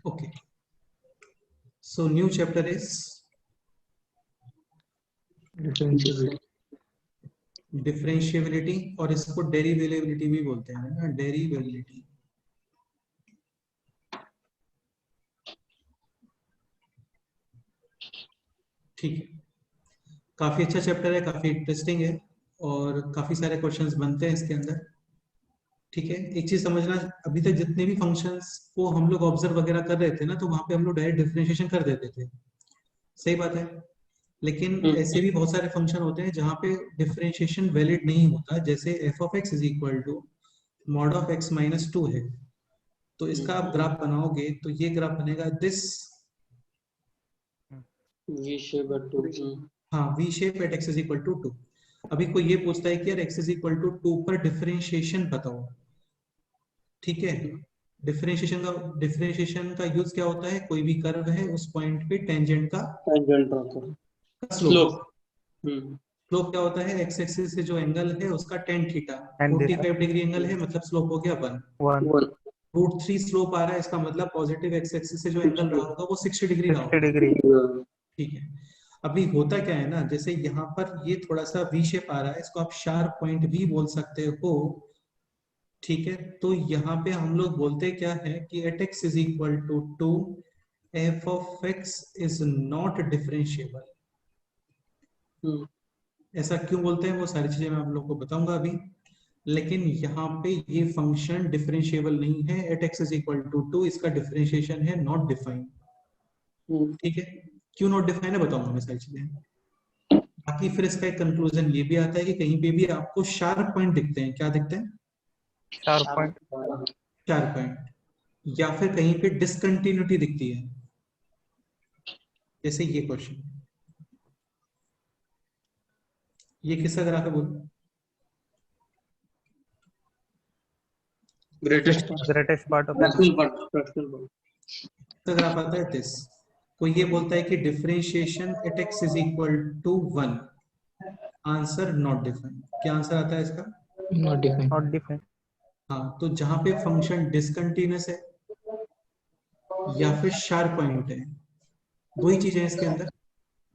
Okay, so new chapter is differentiability, और इसको डेरिवेबिलिटी भी बोलते हैं ना, डेरिवेबिलिटी। ठीक है, काफी अच्छा चैप्टर है, काफी इंटरेस्टिंग है और काफी सारे क्वेश्चंस बनते हैं इसके अंदर। ठीक है, एक चीज समझना, अभी तक जितने भी फंक्शंस को हम लोग ऑब्जर्व वगैरह कर रहे थे ना, तो वहां पे हम लोग डायरेक्ट डिफरेंशिएशन कर देते थे, सही बात है। लेकिन ऐसे भी बहुत सारे फंक्शन होते हैं जहां पे डिफरेंशिएशन वैलिड नहीं होता, जैसे f of x is equal to mod of x minus two है। तो इसका आप ग्राफ बनाओगे तो ये ग्राफ बनेगा दिस, वी शेप एट 2। हाँ, V shape at x is equal to 2। अभी कोई ये पूछता है कि यार एक्स इज इक्वल टू 2 पर डिफरेंशिएशन बताओ। ठीक है, डिफरेंशिएशन का यूज क्या होता है, कोई भी कर्व है उस पॉइंट पे टेंजेंट का स्लोप। स्लोप क्या होता है, एक्स एक्सिस से जो एंगल है उसका tan थीटा, 45 डिग्री एंगल है, मतलब स्लोप हो गया 1। रूट 3 स्लोप आ रहा है, इसका मतलब पॉजिटिव एक्स एक्सिस से जो एंगल रहा होगा वो 60 डिग्री रहा होगा। ठीक है, अभी होता क्या है ना, जैसे यहाँ पर ये थोड़ा सा वी शेप आ रहा है, इसको आप शार्प पॉइंट भी बोल सकते हो। ठीक है, तो यहाँ पे हम लोग बोलते क्या है कि at x is equal to 2 f of x is not differentiable. ऐसा क्यों बोलते हैं वो सारी चीजें मैं आप लोगों को बताऊंगा अभी। लेकिन यहाँ पे ये फंक्शन डिफरेंशिएबल नहीं है, at x is equal to 2 इसका डिफरेंशिएशन है नॉट डिफाइंड। ठीक है, क्यों नॉट डिफाइंड है बताऊंगा मैं सारी चीजें। बाकी फिर इसका एक कंक्लूजन ये भी आता है कि कहीं पे भी आपको शार्प पॉइंट दिखते हैं, क्या दिखते हैं, शार्प पॉइंट, या फिर कहीं पे डिसकंटिन्यूटी दिखती है, जैसे ये क्वेश्चन, ये किसका ग्राफ है बोलो, ग्रेटेस्ट पार्ट ऑफ किसका ग्राफ आता है दिस। कोई ये बोलता है कि differentiation at x is equal to 1, answer not defined. क्या आंसर आता है इसका, नॉट डिफाइंड। हाँ, तो जहां पे फंक्शन डिसकंटिन्यूअस है या फिर शार्प पॉइंट है, दो ही चीजें हैं इसके अंदर,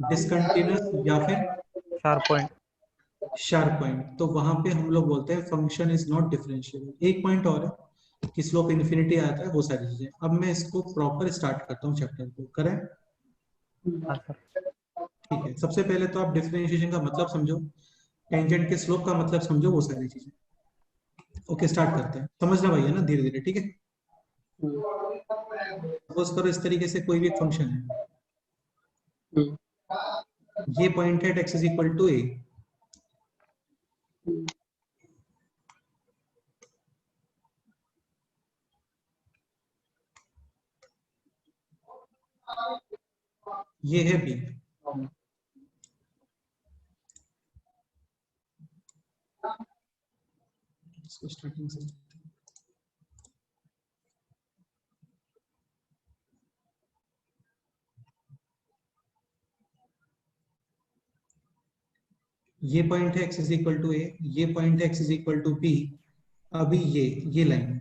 डिसकंटिन्यूअस या फिर शार्प पॉइंट, तो वहां पे हम लोग बोलते हैं फंक्शन इज नॉट डिफरेंशिएबल। एक पॉइंट और है कि स्लोप इन्फिनिटी आता है, वो सारी चीजें। अब मैं इसको प्रॉपर स्टार्ट करता हूँ चैप्टर को, करें। ठीक है, सबसे पहले तो आप डिफरेंशिएशन का मतलब समझो, टेंजेंट के स्लोप का मतलब समझो, वो सारी चीजें। ओके, स्टार्ट करते हैं, समझना भाई है ना, धीरे धीरे। ठीक है, सपोज करो इस तरीके से कोई भी एक फंक्शन है, ये पॉइंट है x is equal to a, ये है बी। इसको स्टार्टिंग से, ये पॉइंट है x is equal to a, ये पॉइंट है x is equal to b. अभी ये लाइन,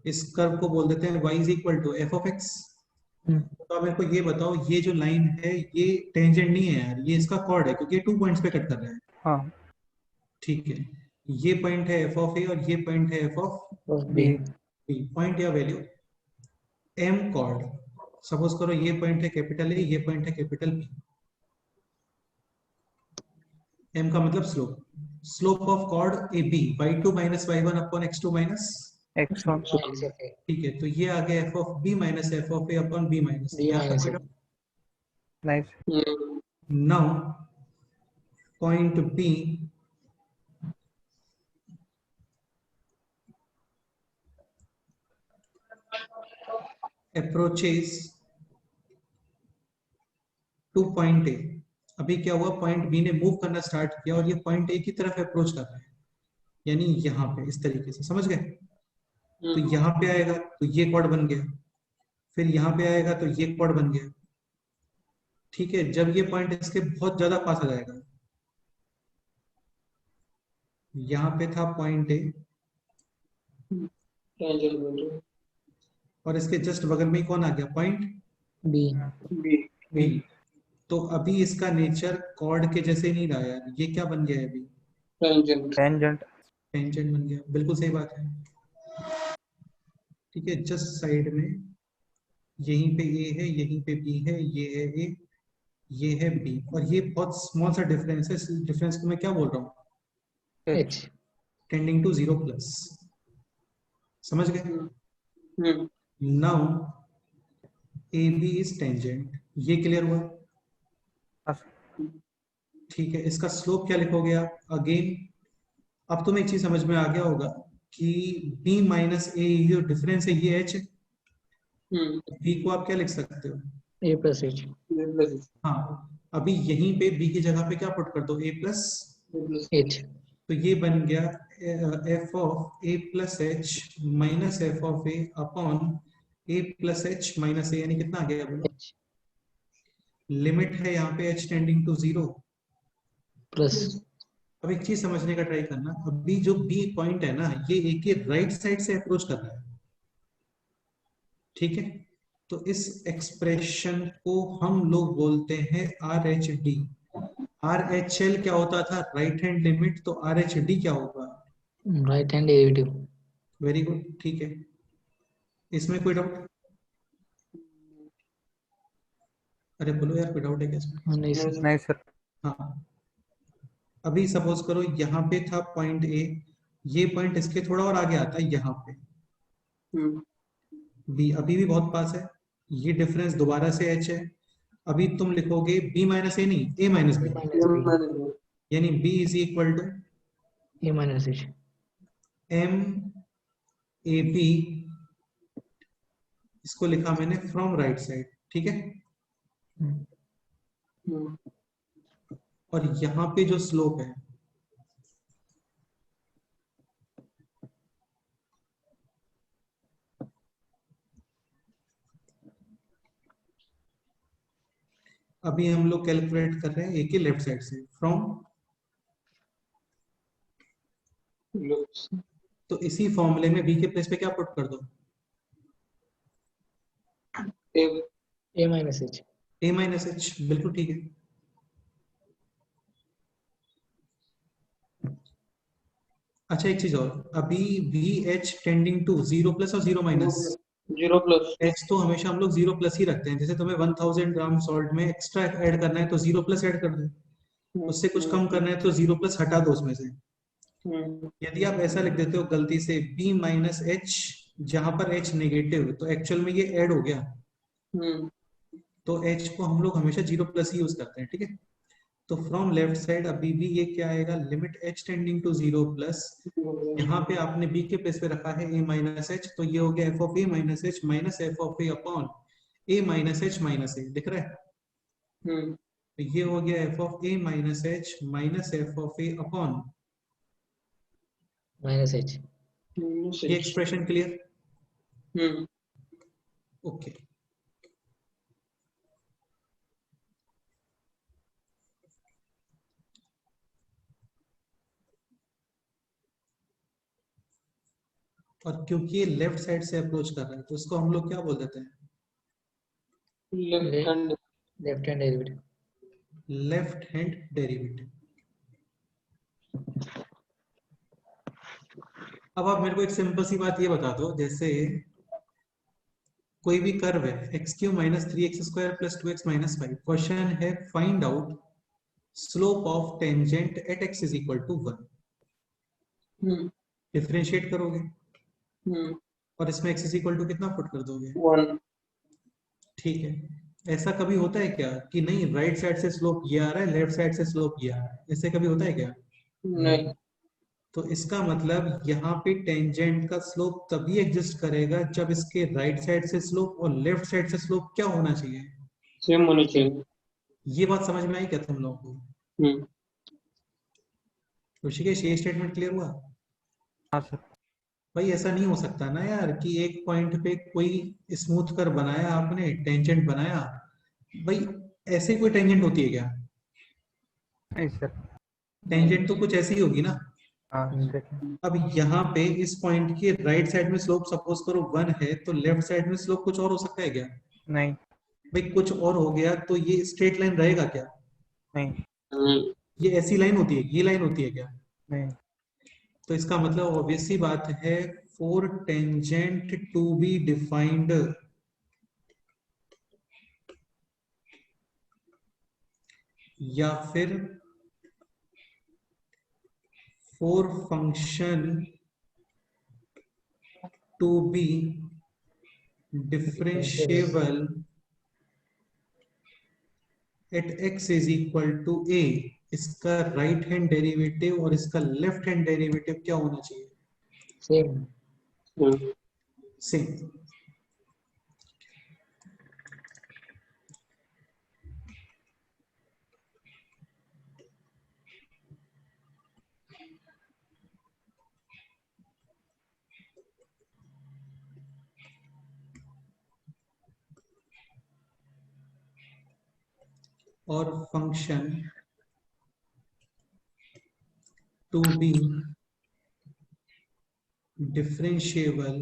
इस कर्व को बोल देते हैं y is equal to f of x. तो आप मेरे को ये बताओ, ये जो लाइन है ये टेंजेंट नहीं है यार, ये इसका कॉर्ड है, क्योंकि ये 2 पॉइंट्स पे कट कर रहा है। हाँ, ठीक है, ये पॉइंट है एफ ऑफ ए और ये पॉइंट है एफ ऑफ बी। पॉइंट या वैल्यू एम कॉर्ड। सपोज करो ये पॉइंट है कैपिटल ए, ये पॉइंट है कैपिटल बी। एम का मतलब slope, slope of chord a b, y2 minus y1 upon x2 minus x1। ठीक है, तो ये आ गया f of b minus F of A upon b minus. Nice. Now point b approaches to point a. अभी क्या हुआ, point b ने मूव करना स्टार्ट किया और ये पॉइंट ए की तरफ अप्रोच कर रहा है, यानी यहाँ पे इस तरीके से, समझ गए। तो यहाँ पे आएगा तो ये कॉर्ड बन गया, फिर यहाँ पे आएगा तो ये कॉर्ड बन गया। ठीक है, जब ये पॉइंट इसके बहुत ज्यादा पास आ जाएगा, यहाँ पे था पॉइंट ए, और इसके जस्ट बगल में कौन आ गया पॉइंट बी। तो अभी इसका नेचर कॉर्ड के जैसे नहीं रहा यार, ये क्या बन गया है अभी? टेंजेंट बन गया, बिल्कुल सही बात है। ठीक है, जस्ट साइड में यहीं पे ए है, यहीं पे बी है, ये है ए, ये है बी, और ये बहुत स्मॉल सा डिफरेंस है। इस डिफरेंस को मैं क्या बोल रहा हूँ? H tending to 0+। समझ गए? Now a b is tangent, ये क्लियर हुआ? ठीक है, इसका स्लोप क्या लिखोगे आप? अगेन अब तुम्हें एक चीज समझ में आ गया होगा कि b माइनस ए जो डिफरेंस है ये h है। b को आप क्या लिख सकते हो? A plus H हाँ, अभी यहीं पे b की जगह पे क्या पुट कर दो? a प्लस H तो ये बन गया f of a plus H minus F of A upon a plus H minus A, यानी कितना आ गया? बोलो। H लिमिट है यहाँ पे h टेंडिंग टू 0 plus अब एक चीज समझने का ट्राई करना, अभी जो बी पॉइंट है ना, ये ए के राइट साइड से अप्रोच कर रहा है। ठीक है, तो इस एक्सप्रेशन को हम लोग बोलते हैं R H D. R H L क्या होता था? राइट हैंड लिमिट, तो आर एच डी क्या होगा? right hand derivative. Very good, ठीक है। इसमें कोई डाउट? अरे बोलो यार, कोई डाउट है क्या इसमें? नहीं sir. नहीं सर। हाँ, अभी सपोज करो यहाँ पे था पॉइंट ए, ये पॉइंट इसके थोड़ा और आगे आता है यहाँ पे बी, अभी भी बहुत पास है, ये डिफरेंस दोबारा से एच है। अभी तुम लिखोगे बी माइनस ए, नहीं ए माइनस बी, यानी b is equal to A minus H m a b, इसको लिखा मैंने फ्रॉम राइट साइड। ठीक है, और यहाँ पे जो स्लोप है अभी हम लोग कैलकुलेट कर रहे हैं ए के लेफ्ट साइड से फ्रॉम, तो इसी फॉर्मूले में बी के प्लेस पे क्या पुट कर दो? A minus H A minus H, बिल्कुल ठीक है। अच्छा एक चीज और, अभी वी एच टेंडिंग टू 0+ और 0-, 0+। एच तो हमेशा हम लोग 0+ ही रखते हैं। जैसे तुम्हें 1000 ग्राम सॉल्ट में एक्स्ट्रा ऐड करना है तो 0+ ऐड कर दो, उससे कुछ कम करना है तो 0+ हटा दो उसमें से। यदि आप ऐसा लिख देते हो गलती से b माइनस एच, जहां पर h नेगेटिव, तो एक्चुअल में ये ऐड हो गया, तो h को हम लोग हमेशा 0+ ही यूज करते हैं। ठीक है, तो फ्रॉम लेफ्ट साइड अभी भी ये क्या आएगा? लिमिट h टेंडिंग टू 0+, यहाँ पे आपने b के प्लेस पे रखा है a माइनस एच, तो ये हो गया f of a minus H minus F of A upon a minus H minus A, दिख रहा है? तो ये हो गया f of a minus H minus F of A upon minus H. ये एक्सप्रेशन क्लियर? ओके, और क्योंकि ये लेफ्ट साइड से अप्रोच कर रहा है तो इसको हम लोग क्या बोल देते हैं? Left hand derivative. Left hand derivative. अब आप मेरे को एक सिंपल सी बात ये बता दो, जैसे कोई भी कर्व है x³ minus 3x² plus 2x minus 5, question है find out slope of tangent at x is equal to 1। Differentiate करोगे और इसमें x इज इक्वल टू कितना पुट कर दोगे? 1। ठीक है, ऐसा कभी होता है क्या कि नहीं राइट साइड से स्लोप ये आ रहा है, लेफ्ट साइड से स्लोप ये आ रहा है, ऐसे कभी होता है क्या? नहीं। तो इसका मतलब यहाँ पे टेंजेंट का स्लोप तभी एग्जिस्ट करेगा जब इसके राइट साइड से स्लोप और लेफ्ट साइड से स्लोप क्या होना चाहिए? सेम होनी चाहिए। ये बात समझ में आई क्या तुम लोगों को? ऋषिकेश, ये स्टेटमेंट क्लियर हुआ? हाँ सर। भाई ऐसा नहीं हो सकता ना यार कि एक पॉइंट पे कोई स्मूथ कर बनाया आपने, टेंजेंट बनाया, भाई ऐसे कोई टेंजेंट होती है क्या? नहीं सर। टेंजेंट तो कुछ ऐसी ही होगी ना। अब यहाँ पे इस पॉइंट की राइट साइड में स्लोप सपोज करो 1 है, तो लेफ्ट साइड में स्लोप कुछ और हो सकता है क्या? नहीं। भाई कुछ और हो गया तो ये स्ट्रेट लाइन रहेगा क्या? नहीं। ये ऐसी लाइन होती है, ये लाइन होती है क्या? नहीं। तो इसका मतलब ऑब्वियस सी बात है, for tangent to be defined या फिर for function to be differentiable at x is equal to a, इसका राइट हैंड डेरिवेटिव और इसका लेफ्ट हैंड डेरिवेटिव क्या होना चाहिए? सेम। सेम। और function to be differentiable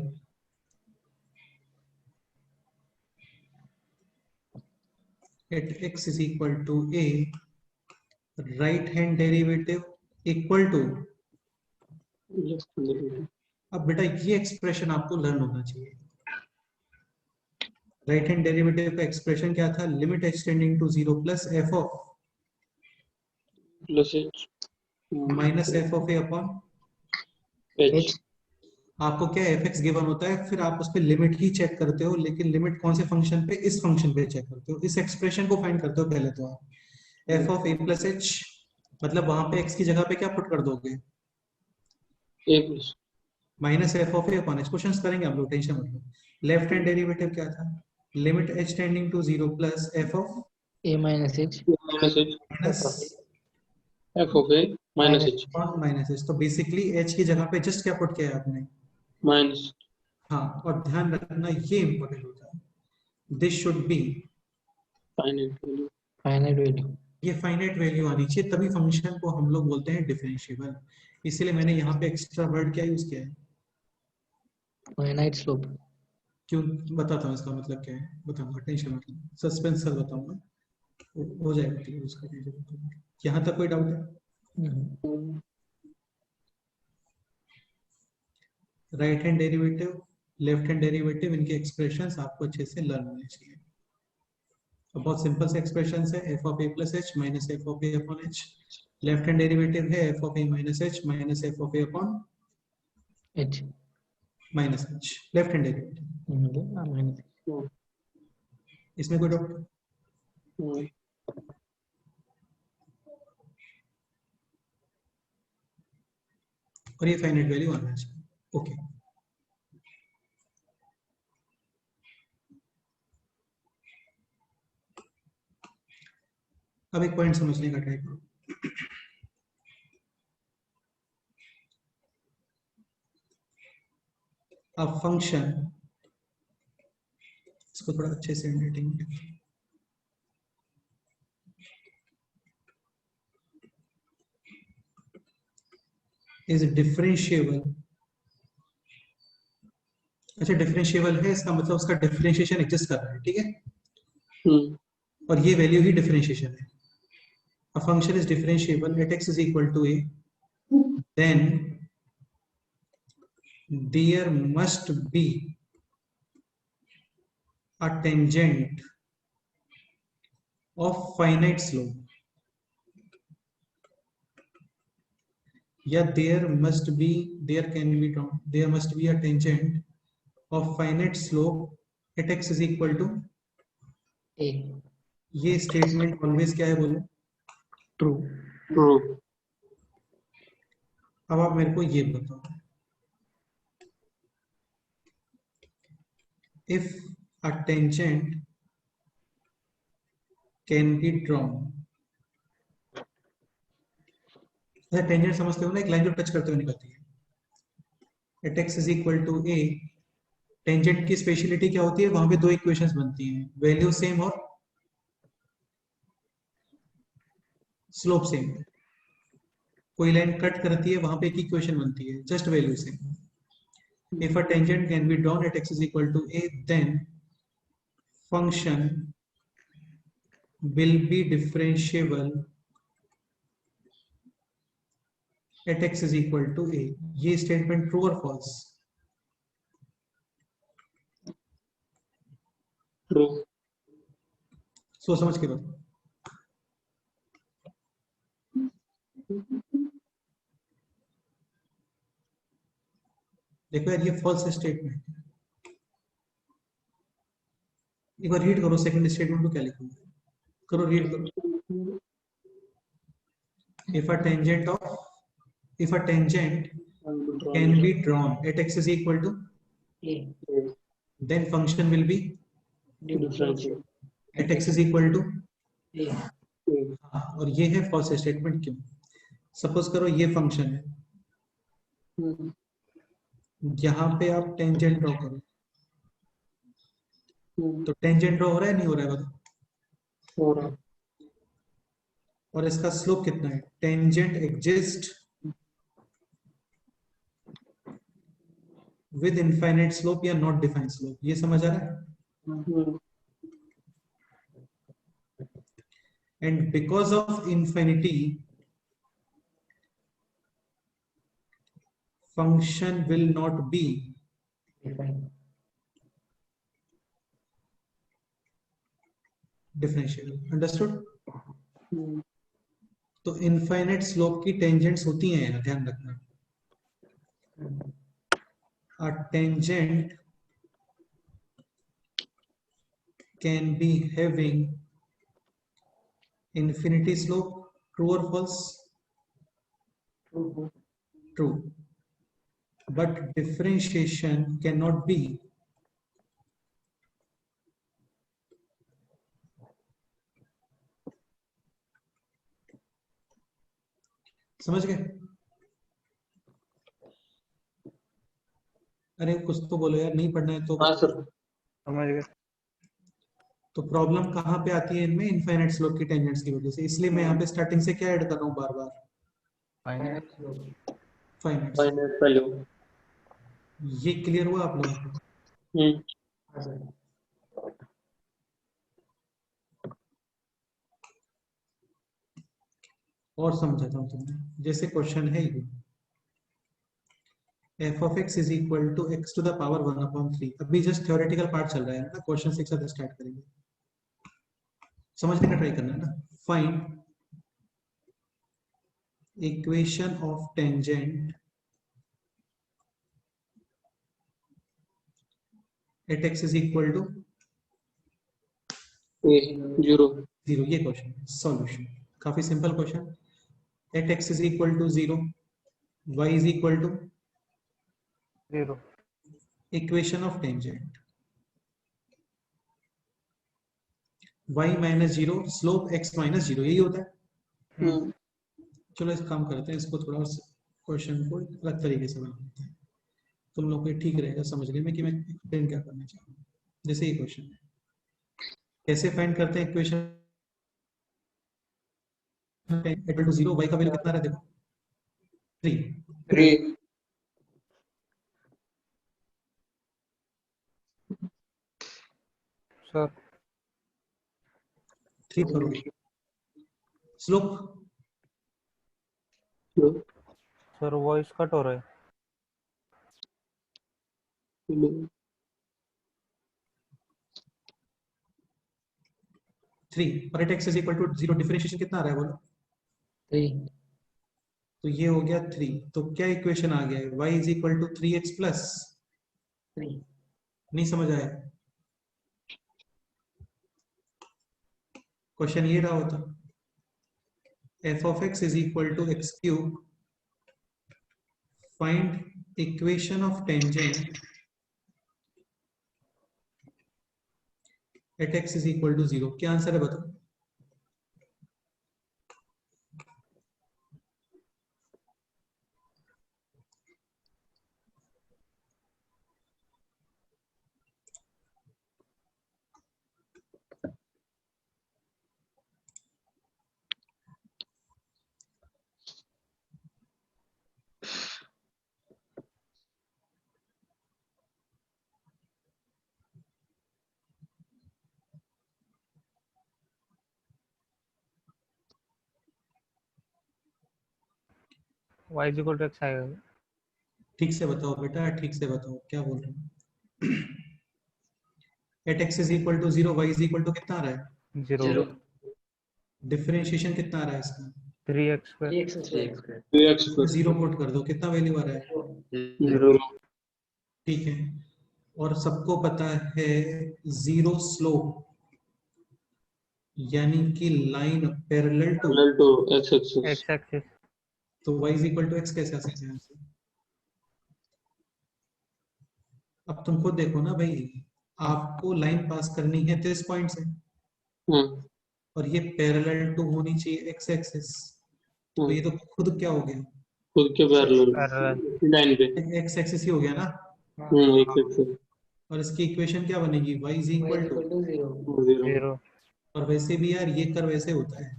at x is equal to a, right hand derivative equal to, अब बेटा ये एक्सप्रेशन आपको लर्न होना चाहिए। राइट हैंड डेरिवेटिव का एक्सप्रेशन क्या था? Limit x tending to 0 plus f of plus H minus f of a upon H. आपको क्या fx गिवन होता है, फिर आप उस पे लिमिट ही चेक करते हो, लेकिन लिमिट कौन से फंक्शन पे? इस फंक्शन पे चेक करते हो, इस एक्सप्रेशन को फाइंड करते हो पहले तो आप। f of a plus h, मतलब वहां पे x की जगह पे क्या पुट कर दोगे? A plus minus f of a upon h। Questions करेंगे हम लोग, टेंशन मत लो। लेफ्ट हैंड डेरिवेटिव क्या था? Limit h tending to 0 plus f of A minus H. Minus H minus F of A minus H minus h। तो basically h की जगह पे जस्ट क्या पुट किया है आपने? माइनस। हाँ, और ध्यान रखना ये इंपॉर्टेंट होता है, this should be finite value. Finite value. ये फाइनाइट वैल्यू आनी चाहिए, तभी फंक्शन को हम लोग बोलते हैं डिफरेंशिएबल। इसीलिए मैंने यहाँ पे एक्स्ट्रा वर्ड क्या यूज किया है? Finite slope. क्यों? बताता हूँ इसका मतलब क्या है, बताऊंगा, टेंशन मत लो, सस्पेंस सर बताऊंगा, हो जाएगा क्लियर उसका। यहाँ तक कोई डाउट है? Right hand derivative, left hand derivative, इनके एक्सप्रेशंस आपको अच्छे से लर्न होने चाहिए। तो बहुत सिंपल से एक्सप्रेशन है, F of A plus H minus F of A upon H. Left hand derivative है F of A minus H minus F of A upon H. Minus H, left hand derivative. Minus. इसमें कोई doubt? और ये finite value आना चाहिए। Okay, अब एक point समझने का ट्राई करो। अब फंक्शन, इसको थोड़ा अच्छे से रेटिंग, इज डिफरेंशिएबल। अच्छा, डिफरेंशिएबल है, इसका मतलब उसका डिफरेंशिएशन एग्जिस्ट कर रहा है, ठीक है, और ये वैल्यू ही डिफरेंशिएशन है। A function is differentiable at x is equal to a, then there must be a tangent of finite slope, या there must be a tangent of finite slope at x is equal to A. ये statement always क्या है बोलो? True. True. अब आप मेरे को ये बताओ, if a tangent can be drawn, tangent समझते हो ना, एक लाइन जो टच करते हुए निकलती है, at x is equal to a। Tangent की स्पेशलिटी क्या होती है? वहां पे दो इक्वेशंस बनती हैं, वैल्यू सेम और स्लोप सेम। कोई लाइन कट करती है वहां पे एक इक्वेशन बनती है जस्ट वैल्यू से. If a tangent can be drawn at x is equal to a, then function will be differentiable at x is equal to a. ये स्टेटमेंट ट्रू और फॉल्स? ट्रू. सोच समझ के दो. देखो यार ये फॉल्स स्टेटमेंट. एक बार रीड करो सेकंड स्टेटमेंट को क्या लिखूंगा. करो रीड करो. if a tangent can be drawn at x is equal to A. then function will be Differential. at x is equal to A. हाँ, और ये है फॉल्स स्टेटमेंट. क्यों? सपोज करो ये फंक्शन है, यहाँ पे आप टेंजेंट ड्रॉ करो, तो टेंजेंट ड्रॉ हो रहा है नहीं हो रहा है बताओ? हो रहा. और इसका स्लोप कितना है? Tangent exist with infinite slope या नॉट डिफाइंड स्लोप. ये समझ आ रहा है? And because of infinity function will not be differentiable. Understood? तो इनफाइनाइट स्लोप की टेंजेंट्स होती हैं यार, ध्यान रखना. A tangent can be having infinity slope. True or false? True. But differentiation cannot be समझ गए? अरे कुछ तो बोलो यार, नहीं पढ़ना है तो. हाँ सर. समझ गए. तो प्रॉब्लम कहाँ पे आती है इनमें? इनफाइनाइट स्लोप की टेंजेंट्स की वजह से. इसलिए मैं यहाँ पे स्टार्टिंग से क्या ऐड कर रहा हूँ बार बार? फाइनाइट. Finite value. ये क्लियर हुआ आप लोगों को? और समझाता हूँ तुम्हें. जैसे क्वेश्चन है ये, f of x is equal to x to the power 1/3. अभी जस्ट थ्योरेटिकल पार्ट चल रहा है ना, क्वेश्चन से एक साथ स्टार्ट करेंगे. समझने का ट्राई करना है ना. Find equation of tangent at x is equal to A. 0. 0. ये क्वेश्चन है. सॉल्यूशन काफी simple question. at x is equal to 0, y is equal to 0. Equation of tangent y minus 0 slope x minus 0. यही होता है. चलो इस काम करते हैं, इसको थोड़ा क्वेश्चन को अलग तरीके से बनाते हैं. तुम लोग को ठीक रहेगा समझने में कि मैं एक्सप्लेन क्या करना चाह रहा हूँ. जैसे ये क्वेश्चन है, कैसे फाइंड करते हैं इक्वेशन इक्वल टू 0. y का वैल्यू कितना रहा देखो, 3. 3. सर 3 करो. स्लोप सर वॉइस कट हो रहा है. 3 और x is equal to 0. Differentiation कितना आ रहा है बोलो? 3. तो ये हो गया 3. तो क्या इक्वेशन आ गया है? y is equal to 3x plus. 3. नहीं समझ आया? क्वेश्चन ये रहा होता, f of x is equal to x cube. Find equation of tangent at x is equal to 0. क्या आंसर है बताओ? y is equal to x आएगा। ठीक से बताओ बेटा, ठीक से बताओ क्या बोल रहे हो। At x is equal to 0, y is equal to कितना आ रहा है? 0 0 डिफरेंशिएशन कितना आ रहा है इसका? 3x square 3x square 2x plus zero put कर दो, कितना वैल्यू आ रहा है? 0 ठीक है। और सबको पता है जीरो स्लोप यानी कि line parallel to, parallel to x axis. x axis. तो y is equal to x कैसे आ सकता है यहाँ से? अब तुम खुद देखो ना भाई, आपको लाइन पास करनी है तो इस पॉइंट से, और ये पैरेलल टू होनी चाहिए एक्स एक्सिस, तो ये तो खुद क्या हो गया? खुद के पैरेलल पैरेलल लाइन पे। एक्स एक्सिस ही हो गया ना। x एक्सिस और इसकी इक्वेशन क्या बनेगी? y is y equal to, equal to 0 0 0 और वैसे भी यार ये कर्व ऐसे होता है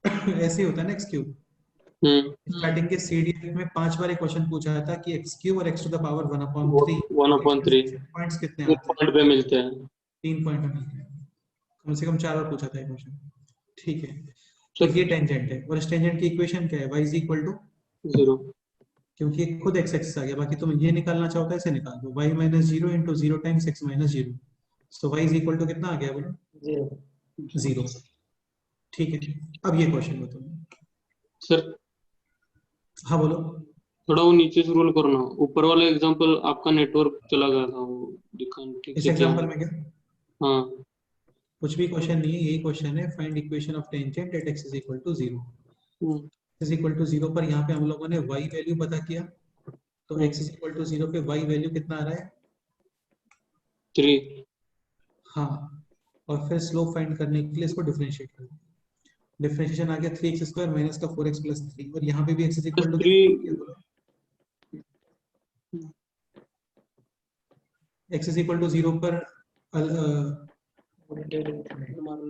ऐसे ही होता है ना एक्स क्यूब। स्टार्टिंग के सीडीएफ में 5 बार एक क्वेश्चन पूछा था कि एक्स क्यूब और x to the power 1/3 1/3 points कितने एक आते हैं? पॉइंट पे मिलते हैं। 3 पॉइंट में मिलते हैं। कम से कम 4 बार पूछा था ये क्वेश्चन। ठीक है, तो सर ये टेंजेंट है, और इस टेंजेंट की इक्वेशन क्या है? y इज इक्वल टू, 0 क्योंकि ये खुद x एक्सिस आ गया, बाकी तुम ये निकालना चाहो तो ऐसे निकाल दो, y minus 0 into 0 times x minus 0, so y is equal to कितना आ गया बोलो? 0 0। ठीक है, अब ये क्वेश्चन बताओ। सर हाँ बोलो। थोड़ा वो नीचे से रोल करो ना, ऊपर वाला एग्जांपल आपका नेटवर्क चला गया था, वो दिखा ठीक इस से क्या। एग्जांपल में क्या? हाँ कुछ भी क्वेश्चन नहीं है, यही क्वेश्चन है, find equation of tangent at x is equal to 0। Is equal to 0 पर यहाँ पे हम लोगों ने y वैल्यू पता किया, तो x इज इक्वल टू 0 पे y वैल्यू कितना आ रहा है? 3 हाँ, और फिर स्लोप फाइंड करने के लिए इसको डिफरेंशिएट कर दो। डिफरेंशिएशन आ गया 3x स्क्वायर माइनस का 4x प्लस 3, और यहाँ पे भी x is plus equal to 3 x is equal to 0 पर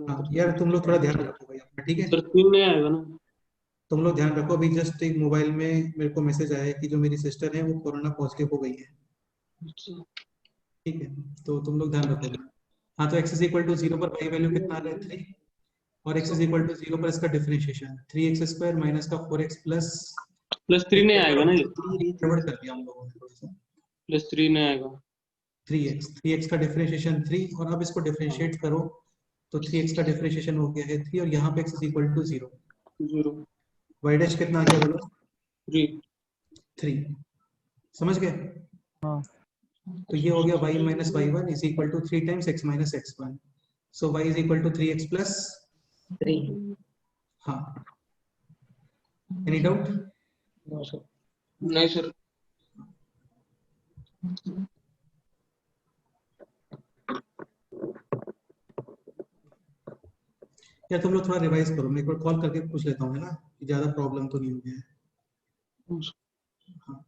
हाँ यार तुम लोग थोड़ा ध्यान रखो भाई अपना, ठीक है? सर 3 नहीं आएगा ना। तुम लोग ध्यान रखो, अभी जस्ट एक मोबाइल में मेरे को मैसेज आया है कि जो मेरी सिस्टर है वो कोरोना पॉजिटिव हो गई है। ठीक है, तो तुम लोग ध्यान रखोगे। हाँ, तो x इज इक्वल टू 0 पर y वैल्यू कितना आ रहा है? 3, और x इज इक्वल टू 0 पर इसका डिफरेंशिएशन 3x स्क्वायर माइनस का 4x प्लस प्लस 3 नहीं आएगा ना, ये गड़बड़ कर दिया हम लोगों ने थोड़ा सा। प्लस 3 नहीं आएगा। 3x का डिफरेंशिएशन 3, और अब इसको डिफरेंशिएट करो तो 3x का डिफरेंशिएशन हो गया है 3, और यहाँ पे x is equal to 0। 0 y dash कितना आ गया बोलो? 3 3। समझ गए? हाँ तो ये हो गया y minus y one is equal to 3 times x minus x one, so y is equal to 3x plus. 3 हाँ, एनी डाउट? नो सर नहीं सर। या तुम लोग थोड़ा रिवाइज करो, मैं एक बार कॉल करके पूछ लेता हूँ, है ना, कि ज्यादा प्रॉब्लम तो नहीं हो गया है। हाँ।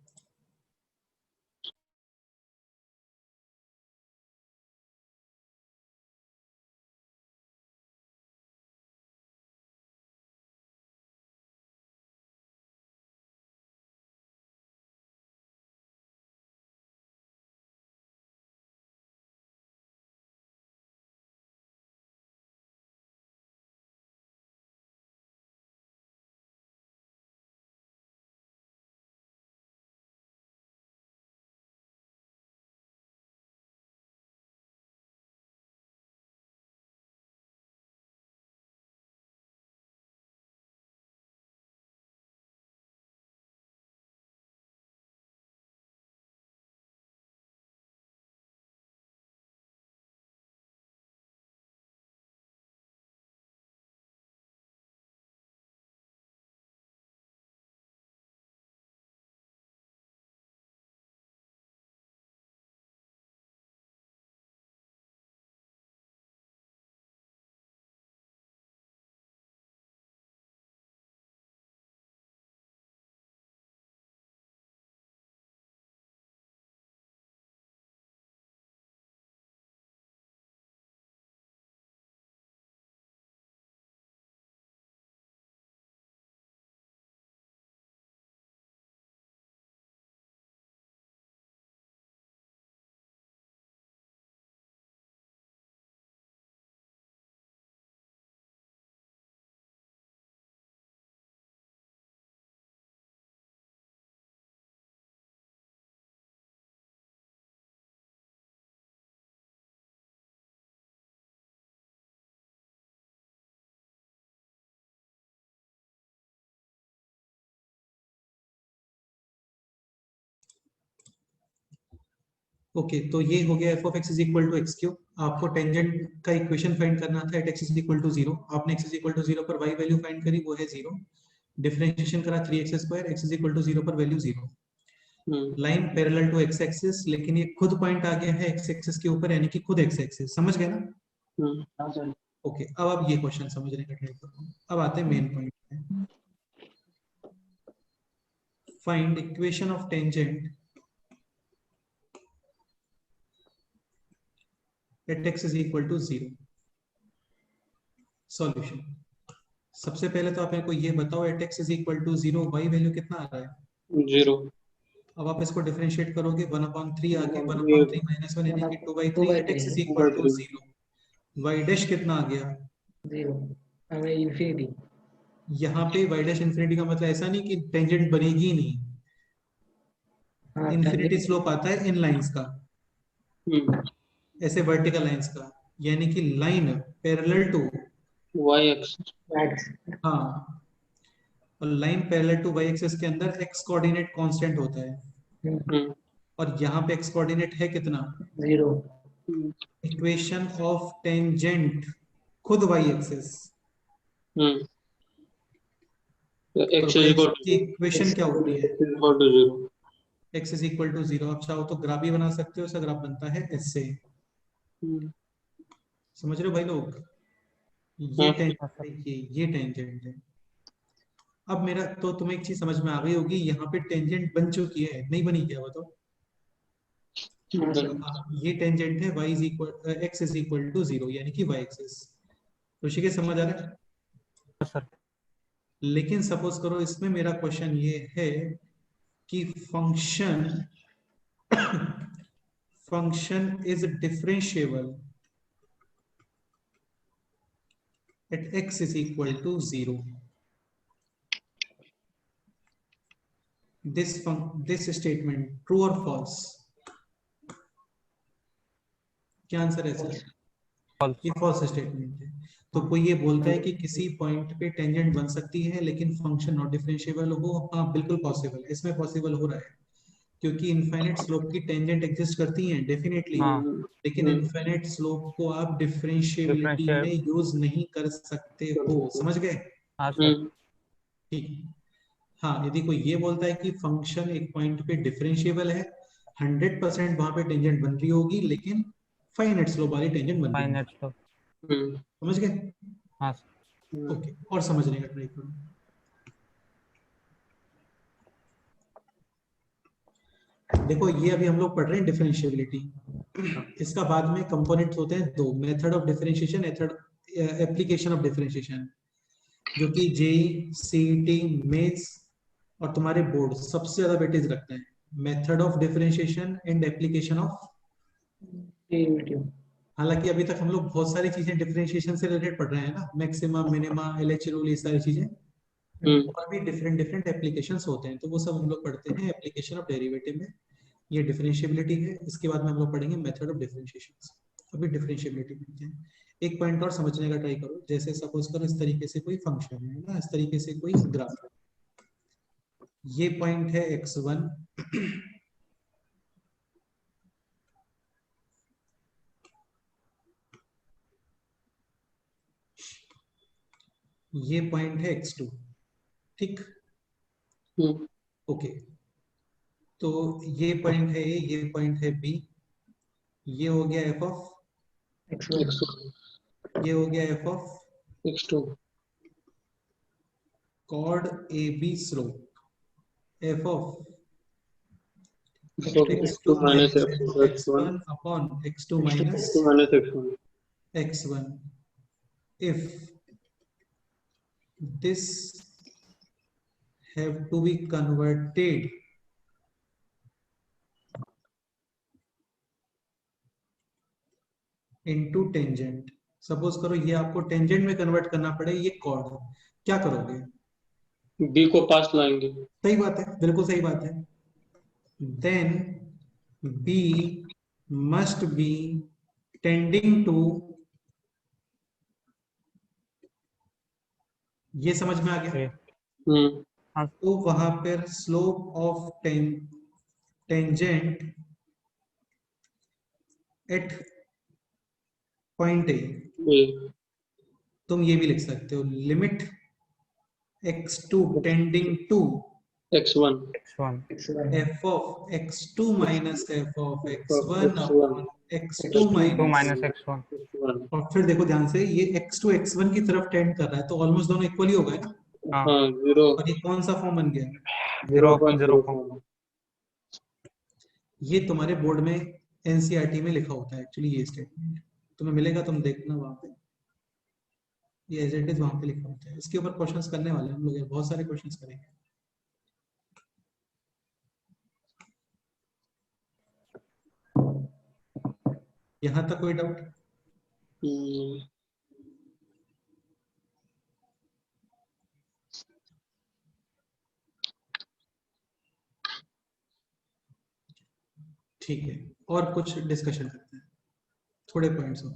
ओके तो ये हो गया f of x is equal to x cube. आपको टेंजेंट का इक्वेशन फाइंड करना था at x is equal to 0। आपने एक्स इज इक्वल टू 0 पर वाई वैल्यू फाइंड करी, वो है 0। डिफरेंशिएशन करा 3x², x is equal to 0 पर value 0। Line parallel to x axis, लेकिन ये खुद पॉइंट आ गया है एक्स एक्सिस के ऊपर, यानी कि खुद एक्स एक्सिस। समझ गए ना? ओके अब आप ये क्वेश्चन समझने का ट्राई करो। अब आते हैं मेन पॉइंट पे। Find equation of tangent at x is equal to 0। Solution, सबसे पहले तो आप मेरे को ये बताओ at x is equal to 0 y value कितना आ रहा है? 0। अब आप इसको डिफरेंशिएट करोगे 1/3 आगे 1/3 - 1 यानी कि 2/3 at x is equal to 0। Y dash कितना आ गया? 0 हमें इंफिनिटी। यहाँ पे वाई डैश इंफिनिटी का मतलब ऐसा नहीं कि टेंजेंट बनेगी ही नहीं, हाँ इंफिनिटी स्लोप आता है इन लाइंस का, ऐसे वर्टिकल लाइंस का, यानी कि line parallel to y axis. हाँ, और line parallel to y axis के अंदर एक्स कोऑर्डिनेट कांस्टेंट होता है, और यहाँ पे एक्स कोऑर्डिनेट है कितना? 0। इक्वेशन ऑफ टेंजेंट खुद वाई एक्सिस, इक्वेशन क्या होती है? x is equal to 0। आप चाहो तो ग्राफ भी बना सकते हो, उसका ग्राफ बनता है ऐसे। समझ रहे हो भाई लोग? ये टेंजेंट है, ये टेंजेंट है। अब मेरा तो तुम्हें एक चीज समझ में आ गई होगी, यहाँ पे टेंजेंट बन चुकी है, नहीं बनी क्या बताओ? ये टेंजेंट है y is equal x is equal to 0, यानी कि y एक्सिस। ऋषिकेश समझ आ रहा है? सर लेकिन सपोज करो इसमें मेरा क्वेश्चन ये है कि function is differentiable at x is equal to 0. This statement true or false? क्या आंसर है इसका? ये फॉल्स स्टेटमेंट है। तो कोई ये बोलता है कि किसी पॉइंट पे टेंजेंट बन सकती है लेकिन फंक्शन नॉट डिफरेंशिएबल हो, हाँ बिल्कुल पॉसिबल है, इसमें पॉसिबल हो रहा है, क्योंकि इनफाइनाइट स्लोप की टेंजेंट एग्जिस्ट करती है डेफिनेटली, लेकिन इनफाइनाइट स्लोप को आप डिफरेंशिएबिलिटी में यूज नहीं कर सकते हो। समझ गए? हाँ सर। ठीक। हाँ, यदि कोई ये बोलता है कि फंक्शन एक पॉइंट पे डिफरेंशिएबल है, 100% वहां पे टेंजेंट बन रही होगी, लेकिन फाइनाइट स्लोप वाली टेंजेंट बन रही है। समझ गए? हाँ ओके, और समझने का ट्राई करो। देखो ये अभी हम लोग पढ़ रहे हैं डिफरेंशिएबिलिटी, इसका बाद में कंपोनेंट्स होते हैं दो, method of differentiation, application of differentiation, जो कि जेईई, सीईटी, मेंस और तुम्हारे बोर्ड सबसे ज्यादा वेटेज रखते हैं। Method of differentiation and application of. हालांकि अभी तक हम लोग बहुत सारी चीजें डिफरेंशिएशन से रिलेटेड पढ़ रहे हैं ना, मैक्सिमा, मिनिमा, एलएच रूल, ये सारी चीजें, और भी डिफरेंट डिफरेंट एप्लीकेशंस होते हैं, तो वो सब हम लोग पढ़ते हैं एप्लीकेशन ऑफ डेरिवेटिव में। ये डिफरेंशिएबिलिटी है, इसके बाद में हम लोग पढ़ेंगे मेथड ऑफ डिफरेंशिएशन। अभी डिफरेंशिएबिलिटी पढ़ते हैं। एक पॉइंट और समझने का ट्राई करो, जैसे सपोज करो इस तरीके से कोई फंक्शन है ना, इस तरीके से कोई ग्राफ है, ये पॉइंट है x1, ये पॉइंट है x2, ठीक? ओके, तो ये पॉइंट है A, ये पॉइंट है B, ये हो गया f ऑफ x1, ये हो गया f of x2, chord AB slope, f of x2 minus x1 upon x2 minus x1. x1 if this have to be converted into tangent। Suppose करो ये आपको टेंजेंट में कन्वर्ट करना पड़े, ये कॉर्ड, क्या करोगे? b को पास लाएंगे। सही बात है, बिल्कुल सही बात है। then b must be tending to, ये समझ में आ गया? तो वहां पर slope of tangent at point a, तुम ये भी लिख सकते हो limit x2 tending to x1 x1 f of x2 minus f of x1 x1 upon x2 2 minus, minus x1 और फिर देखो ध्यान से ये x2 x1 की तरफ टेंड कर रहा है तो ऑलमोस्ट दोनों इक्वल ही हो गए ना, हाँ हाँ 0 और ये कौन सा फॉर्म बन गया? 0.0 ये तुम्हारे बोर्ड में एनसीईआरटी में लिखा होता है एक्चुअली, ये स्टेटमेंट तुम्हें मिलेगा, तुम देखना वहां पे, ये एज इट इज वहां पे लिखा होता है। इसके ऊपर क्वेश्चंस करने वाले हैं हम लोग, बहुत सारे क्वेश्चंस करेंगे। यहाँ तक कोई डाउट? ठीक है, और कुछ डिस्कशन करते हैं, थोड़े पॉइंट्स हो।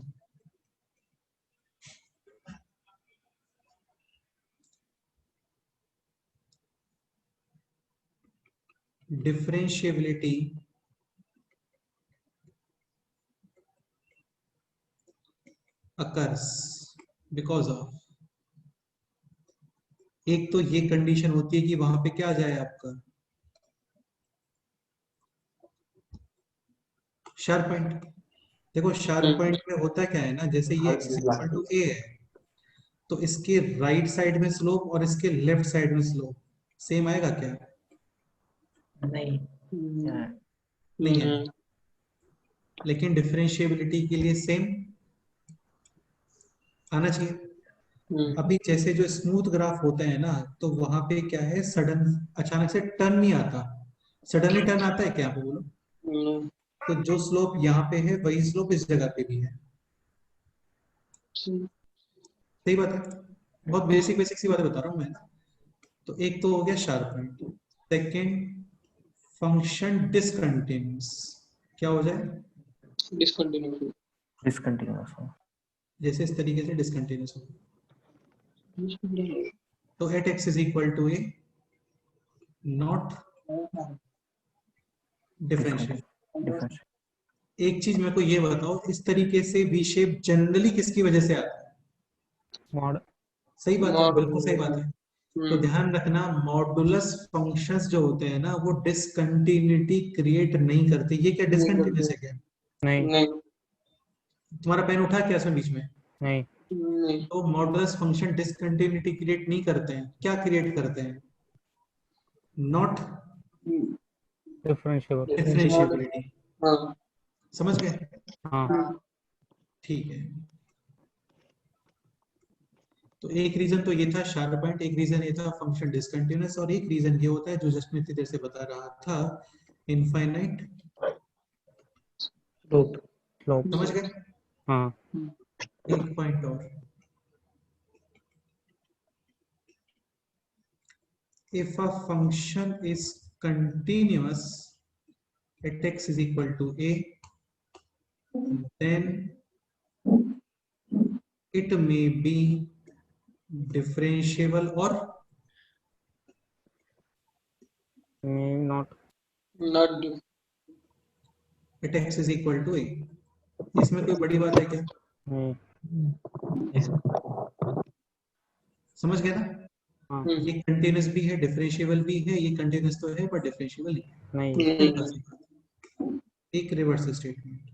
डिफरेंशिएबिलिटी occurs because of, एक तो ये कंडीशन होती है कि वहां पे क्या आ जाए आपका शार्प पॉइंट। देखो शार्प पॉइंट में होता क्या है ना, जैसे ये x इक्वल टू a है तो इसके राइट साइड में स्लोप और इसके लेफ्ट साइड में स्लोप सेम आएगा क्या? नहीं, नहीं है, लेकिन डिफरेंशिएबिलिटी के लिए सेम आना चाहिए। अभी जैसे जो स्मूथ ग्राफ होते हैं ना, तो वहां पे क्या है, सडन अचानक से टर्न नहीं आता, सडनली टर्न आता है क्या, आप बोलो? तो जो स्लोप यहाँ पे है वही स्लोप इस जगह पे भी है। सही बात है, बहुत बेसिक बेसिक सी बातें बता रहा हूँ मैं। तो एक तो हो गया sharp point. Second, function discontinuous क्या हो जाए? डिसकंटिन्यूअस जैसे इस तरीके से डिसकंटिन्यूअस हो, तो at x is equal to a not differential. एक चीज मेरे को ये बताओ, इस तरीके से वी शेप जनरली किसकी वजह से आता है? मॉड। सही बात है, बिल्कुल सही बात है। तो ध्यान रखना, मॉडुलस फंक्शंस जो होते हैं ना, वो डिसकंटिन्यूटी क्रिएट नहीं करते। ये क्या डिसकंटिन्यूअस है क्या? नहीं तुम्हारा पेन उठा क्या इसमें बीच में? नहीं तो मॉडुलस फंक्शन डिसकंटिन्यूटी क्रिएट नहीं करते हैं, क्या क्रिएट करते हैं? Not differentiability. समझ गए? हाँ ठीक है, तो एक रीजन तो ये था शार्प पॉइंट, एक रीजन ये था फंक्शन डिसकंटिन्यूअस, और एक रीजन ये होता है जो जस्ट मैं इतनी देर से बता रहा था, इनफाइनाइट स्लोप। समझ गए? हाँ एक पॉइंट और, if a function is continuous at x is equal to a, then it may be differentiable or not at x is equal to a। इसमें कोई बड़ी बात है क्या? समझ गए ना? हाँ ये कंटिन्यूअस भी है, डिफरेंशिएबल भी है, ये कंटिन्यूअस तो है पर डिफरेंशिएबल नहीं है। नहीं एक रिवर्स स्टेटमेंट।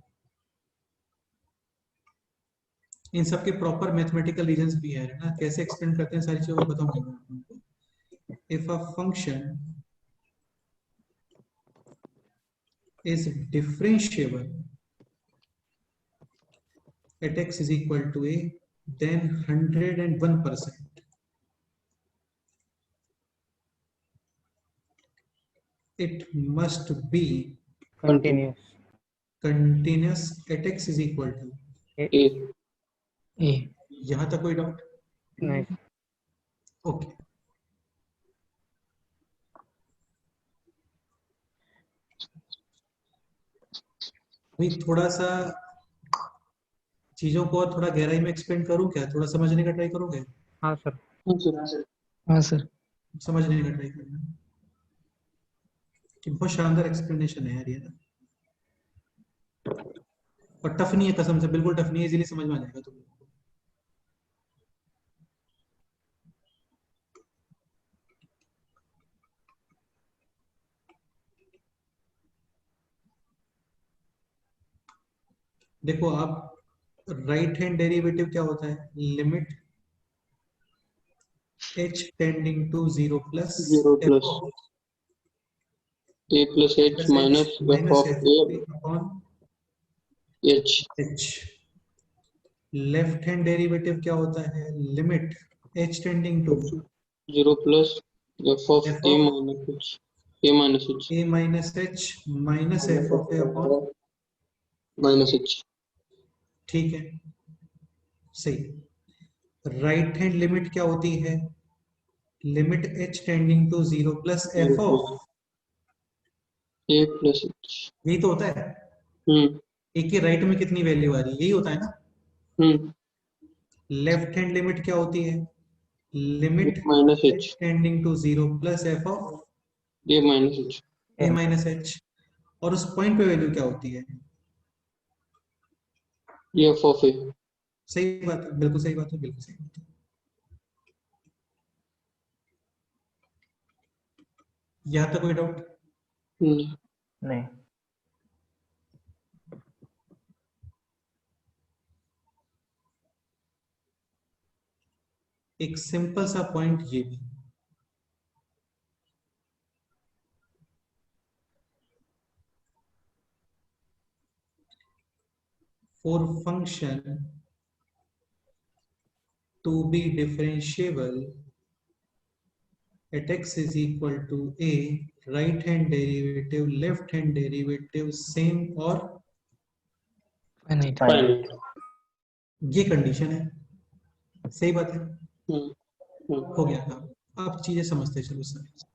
इन सब के प्रॉपर मैथमेटिकल रीजंस भी है ना, कैसे एक्सप्लेन करते हैं सारी चीजों को बताऊंगा मैं आपको। If a function is differentiable at x is equal to a, then 101% it must be continuous continuous at x is equal to ए। यहां तक कोई डाउट? नहीं ओके, अभी थोड़ा सा चीजों को और थोड़ा गहराई में एक्सप्लेन करूं क्या, थोड़ा समझने का ट्राई करोगे? हाँ सर हाँ सर। समझने का ट्राई करना कि बहुत शानदार एक्सप्लेनेशन है यार ये ना। और टफ नहीं है, कसम से बिल्कुल टफ नहीं है, इजीली समझ में आ जाएगा तुम लोगों को। देखो आप, राइट हैंड डेरिवेटिव क्या होता है, limit h tending to 0 plus 0 f plus of a plus h h minus f minus of f a upon h h। Left hand derivative क्या होता है, limit h tending to 0 plus f of f a of minus h a minus h a minus h minus f of a upon, minus h। ठीक है सही। Right hand limit क्या होती है, limit h tending to 0 plus 0 f plus of, a plus h। यही तो होता है। हम्म एक के राइट में कितनी वैल्यू आ रही है, यही होता है ना। हम्म लेफ्ट हैंड लिमिट क्या होती है, limit minus h h tending to 0 plus f of a minus h a minus h। और उस पॉइंट पे वैल्यू क्या होती है, f of a। सही बात है, बिल्कुल सही बात है, बिल्कुल सही बात है। यहाँ तक कोई डाउट, हम्म नहीं। एक सिंपल सा पॉइंट ये भी, for function to be differentiable at x is equal to a, right hand derivative left hand derivative same or, finite. finite। ये कंडीशन है, सही बात है। हम्म हो गया काम, आप चीजें समझते चलो sir.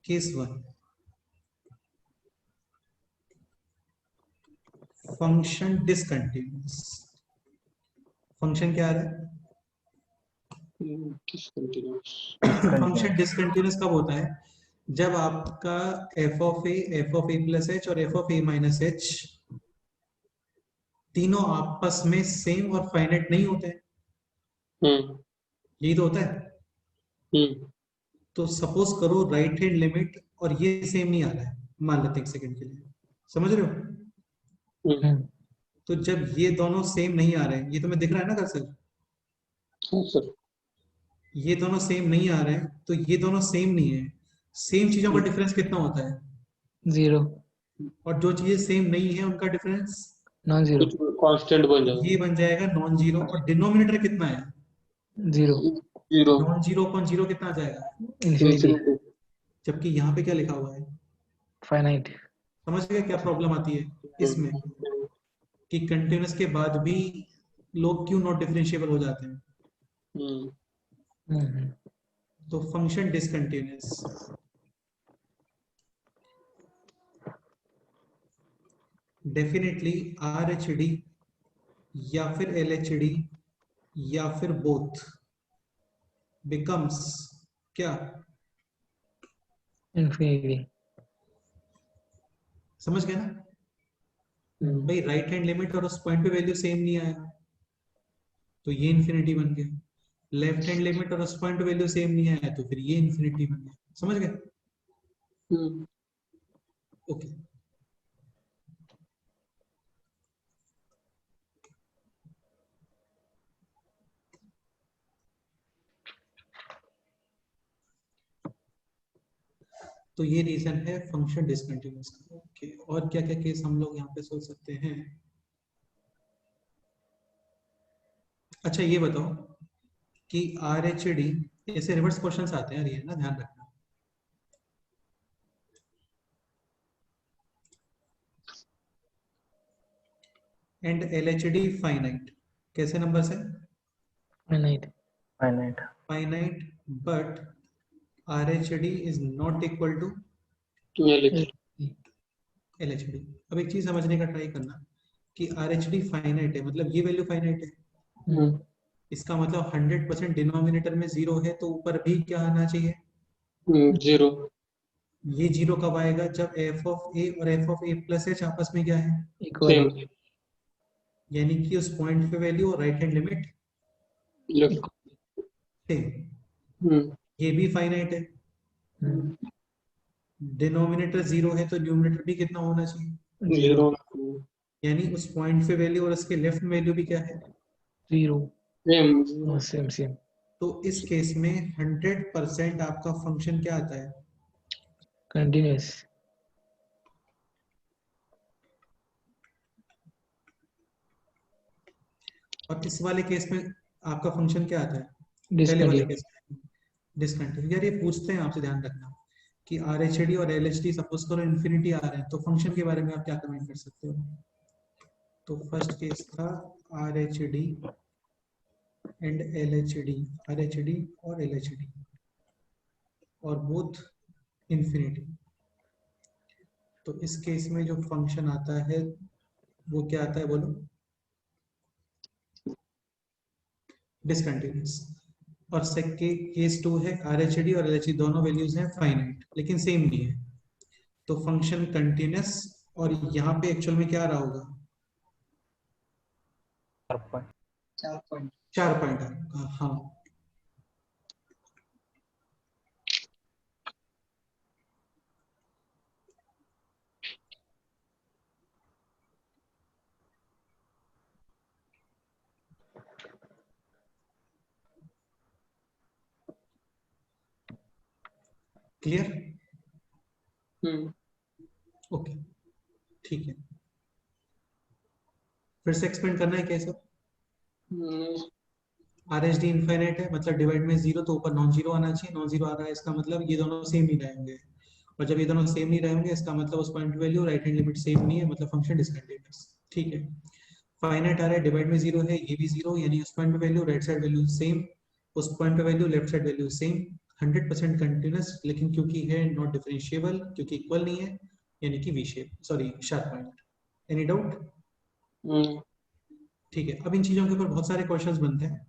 Case 1, function discontinuous. Function क्या आ रहा है, discontinuous। फंक्शन डिसकंटिन्यूअस कब होता है, जब आपका f of a plus h और f of a minus h तीनों आपस में सेम और फाइनाइट नहीं होते हैं, यही तो होता है। हम्म तो सपोज करो राइट हैंड लिमिट और ये सेम नहीं आ रहा है, मान लेते हैं एक सेकंड के लिए, समझ रहे हो। हम्म, तो जब ये दोनों सेम नहीं आ रहे हैं, ये तुम्हें दिख रहा है ना कर्सर, हाँ सर। ये दोनों सेम नहीं आ रहे हैं, तो ये दोनों सेम नहीं है। सेम चीजों का डिफरेंस कितना होता है, 0 और जो चीजें सेम नहीं है उनका डिफरेंस नॉन जीरो कुछ कांस्टेंट बन जाएगा। ये बन जाएगा नॉन जीरो, और डिनोमिनेटर कितना है, 0 0 नॉन जीरो अपॉन जीरो कितना आ जाएगा, infinity infinity। जबकि यहाँ पे क्या लिखा हुआ है। finite. समझ गए क्या प्रॉब्लम आती है इसमें, कि कंटिन्यूअस के बाद भी लोग क्यों नॉट डिफरेंशिएबल हो जाते हैं। हम्म हम्म, तो function discontinuous, definitely R H D या फिर एल एच डी या फिर बोथ बिकम्स क्या, infinity. समझ गए ना। भाई राइट हैंड लिमिट और उस पॉइंट पे वैल्यू सेम नहीं आया, तो ये इन्फिनिटी बन गया। लेफ्ट हैंड लिमिट और उस पॉइंट पे वैल्यू सेम नहीं आया, तो फिर ये इन्फिनिटी बन गया। समझ गए, हम्म ओके। तो ये रीजन है फंक्शन डिसकंटिन्यूअस का। ओके, और क्या क्या केस हम लोग यहाँ पे सोच सकते हैं। अच्छा ये बताओ कि आर एच डी, ऐसे रिवर्स क्वेश्चंस आते हैं, ये ना ध्यान रखना। And L H D finite, कैसे नंबर है, Finite. Finite. Finite but RHD is not equal to LHD। अब एक चीज समझने का ट्राई करना कि RHD फाइनाइट है, मतलब ये वैल्यू फाइनाइट है, इसका मतलब 100% डिनोमिनेटर में 0 है, तो ऊपर भी क्या आना चाहिए? 0। ये 0 कब आएगा? जब f ऑफ a और f of a plus h आपस में क्या है? सेम। यानी कि उस पॉइंट पे वैल्यू और right hand limit left. Same. ये भी फाइनाइट है, डिनोमिनेटर 0 है तो न्यूमरेटर भी कितना होना चाहिए? 0। यानी उस पॉइंट पे वैल्यू और उसके लेफ्ट में वैल्यू भी क्या है? 0। सेम। सेम। तो इस केस में 100% आपका फंक्शन क्या आता है? कंटिन्यूअस। और इस वाले केस में आपका फंक्शन क्या आता है? पहले वाले केस में डिसकंटिन्यूअस। यार ये पूछते हैं आपसे, ध्यान रखना कि RHD और LHD सपोज करो इन्फिनिटी आ रहे हैं, तो फंक्शन के बारे में आप क्या कमेंट कर सकते हो? तो फर्स्ट केस था RHD एंड LHD, RHD और LHD और बोथ इन्फिनिटी। तो इस केस में जो फंक्शन आता है वो क्या आता है बोलो? डिसकंटिन्यूअस। और केस 2 है RHD और LHD दोनों वैल्यूज हैं फाइनाइट लेकिन सेम नहीं है, तो फंक्शन कंटिन्यूअस। और यहाँ पे एक्चुअल में क्या रहा होगा? 4 पॉइंट। हाँ, क्लियर? ओके, ठीक है। फिर से एक्सपेंड करना है कैसे? RHD इनफाइनाइट है, मतलब डिवाइड में 0, तो ऊपर नॉन जीरो आना चाहिए। नॉन जीरो आ रहा है, इसका मतलब ये दोनों सेम नहीं रहेंगे, और जब ये दोनों सेम नहीं रहेंगे इसका मतलब उस point value right hand limit same नहीं है, मतलब फंक्शन डिसकंटिन्यूअस। ठीक है। फाइनाइट आ रहा है, डिवाइड में 0 है, ये भी 0, यानी उस पॉइंट पे value right side value same, उस पॉइंट पे value left side value same. 100% continuous, लेकिन क्योंकि है नॉट डिफरेंशिएबल, क्योंकि इक्वल नहीं है, यानी कि V shape, sorry sharp point. Any doubt? ठीक है। अब इन चीजों के ऊपर बहुत सारे क्वेश्चंस बनते हैं,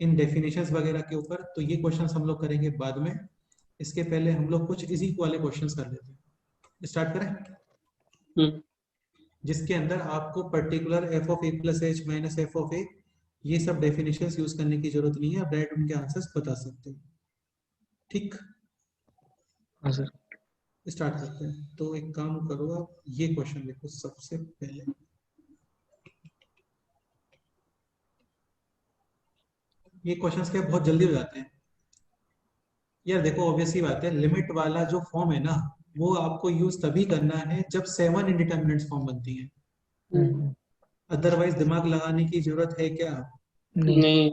इन डेफिनेशंस वगैरह के ऊपर, तो ये क्वेश्चंस हम लोग करेंगे बाद में। इसके पहले हम लोग कुछ इजी वाले क्वेश्चंस कर लेते हैं। स्टार्ट करें? जिसके अंदर आपको particular f of a plus h minus f of a, ये सब डेफिनेशंस यूज करने की जरूरत नहीं है, आप डायरेक्ट उनके आंसर्स बता सकते हो। ठीक? हाँ सर। स्टार्ट करते हैं। तो एक काम करो, आप ये क्वेश्चन देखो सबसे पहले। ये क्वेश्चंस क्या बहुत जल्दी हो जाते हैं यार। देखो ऑब्वियसली बात है, लिमिट वाला जो फॉर्म है ना, वो आपको यूज तभी करना है जब 7 इंडिटरमिनेट फॉर्म बनती है। अदरवाइज दिमाग लगाने की जरूरत है क्या? नहीं।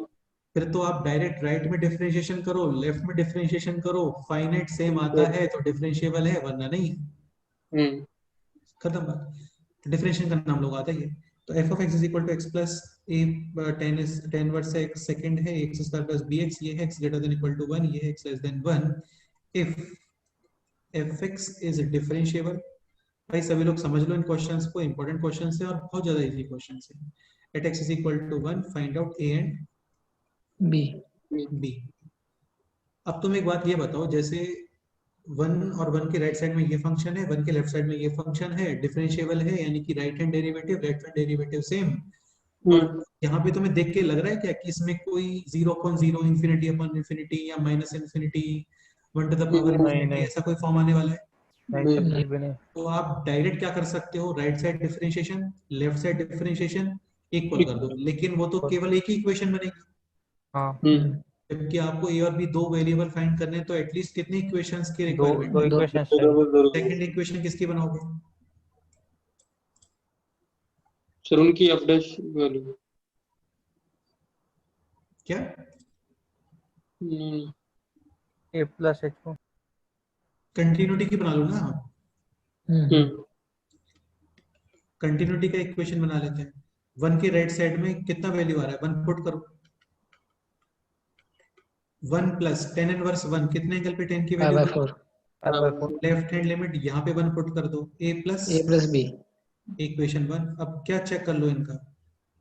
फिर तो आप डायरेक्ट राइट में डिफरेंशिएशन करो, लेफ्ट में डिफरेंशिएशन करो, फाइनाइट सेम आता है तो डिफरेंशिएबल है, वरना नहीं। खत्म बात। डिफरेंशिएशन करना हम लोग आता ही है। तो f of x is equal to x plus a tan verse से x सेकंड है, x स्क्वायर प्लस bx, ये है x greater than equal to 1, ये है x less than 1 if fx is differentiable। भाई सभी लोग समझ लो इन क्वेश्चंस को, इंपॉर्टेंट क्वेश्चंस है और बहुत ज्यादा इजी क्वेश्चंस है। at x is equal to 1 find out a and b। अब तुम एक बात ये बताओ, जैसे 1 और 1 के राइट साइड में ये फंक्शन है, 1 के लेफ्ट साइड में ये फंक्शन है, डिफरेंशिएबल है, यानी कि right hand derivative left hand derivative same, और यहाँ पे तुम्हें देख के लग रहा है क्या कि इसमें कोई 0/0 इंफिनिटी अपॉन इंफिनिटी या minus infinity 1 to the power infinity ऐसा कोई फॉर्म आने वाला है? नहीं। तो आप डायरेक्ट क्या कर सकते हो, right side differentiation left side differentiation equal कर दो, लेकिन वो तो केवल एक ही इक्वेशन बनेगी। हाँ। जबकि आपको ए और बी दो वेरिएबल फाइंड करने हैं, तो एटलीस्ट कितनी इक्वेशंस की दो रिक्वायरमेंट है? इक्वेशन सेकंड इक्वेशन किसकी बनाओगे? सर उनकी f डैश वैल्यू क्या? a प्लस h को कंटिन्यूटी की बना लो ना। कंटिन्यूटी का इक्वेशन बना लेते हैं। 1 के राइट साइड में कितना वैल्यू आ रहा है, 1 पुट करो, 1 प्लस टेन इनवर्स 1 कितने एंगल पे 10 की five value? By four, left hand limit यहाँ पे 1 पुट कर दो, a plus a plus b, equation 1। अब क्या चेक कर लो इनका?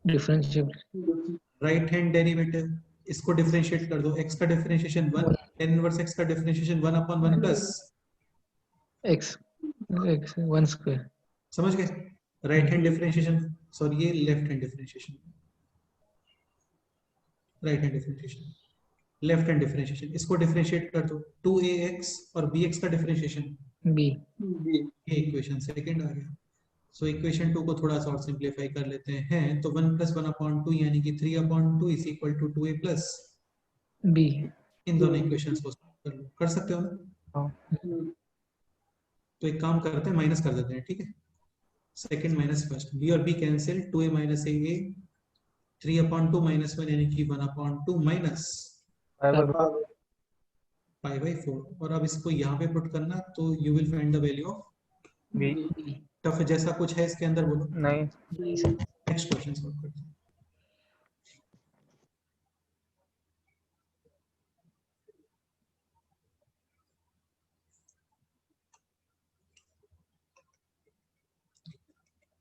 डिफरेंशिएबल, राइट हैंड डेरिवेटिव, इसको डिफरेंशिएट कर दो, x का डिफरेंशिएशन 1, tan इनवर्स x का differentiation 1 upon 1 plus, x x one square, समझ गए? राइट हैंड डिफरेंशिएशन, सॉरी ये left hand differentiation, right hand differentiation, left hand differentiation, इसको डिफरेंशिएट कर दो, 2ax और bx का डिफरेंशिएशन, बी, ये इक्वेशन सेकंड आ गया। सो इक्वेशन 2 को थोड़ा सा और सिंपलीफाई कर लेते हैं, तो 1 प्लस 1 अपॉन 2 यानी कि 3 upon 2 is equal to 2a plus, B, इन दोनों इक्वेशंस को कर लो, कर सकते हो ना? हम्म, तो एक काम करते हैं, माइनस कर देते हैं, ठीक है? सेकंड माइनस फर्स्ट, b और b cancel, 2a minus a, 3 upon 2 minus 1 यानी कि 1 अपॉन 2 माइनस 5/4, और अब इसको यहाँ पे पुट करना, तो you will find the value of, be tough जैसा कुछ है इसके अंदर, बोलो। नहीं, नेक्स्ट क्वेश्चन सॉल्व करते हैं।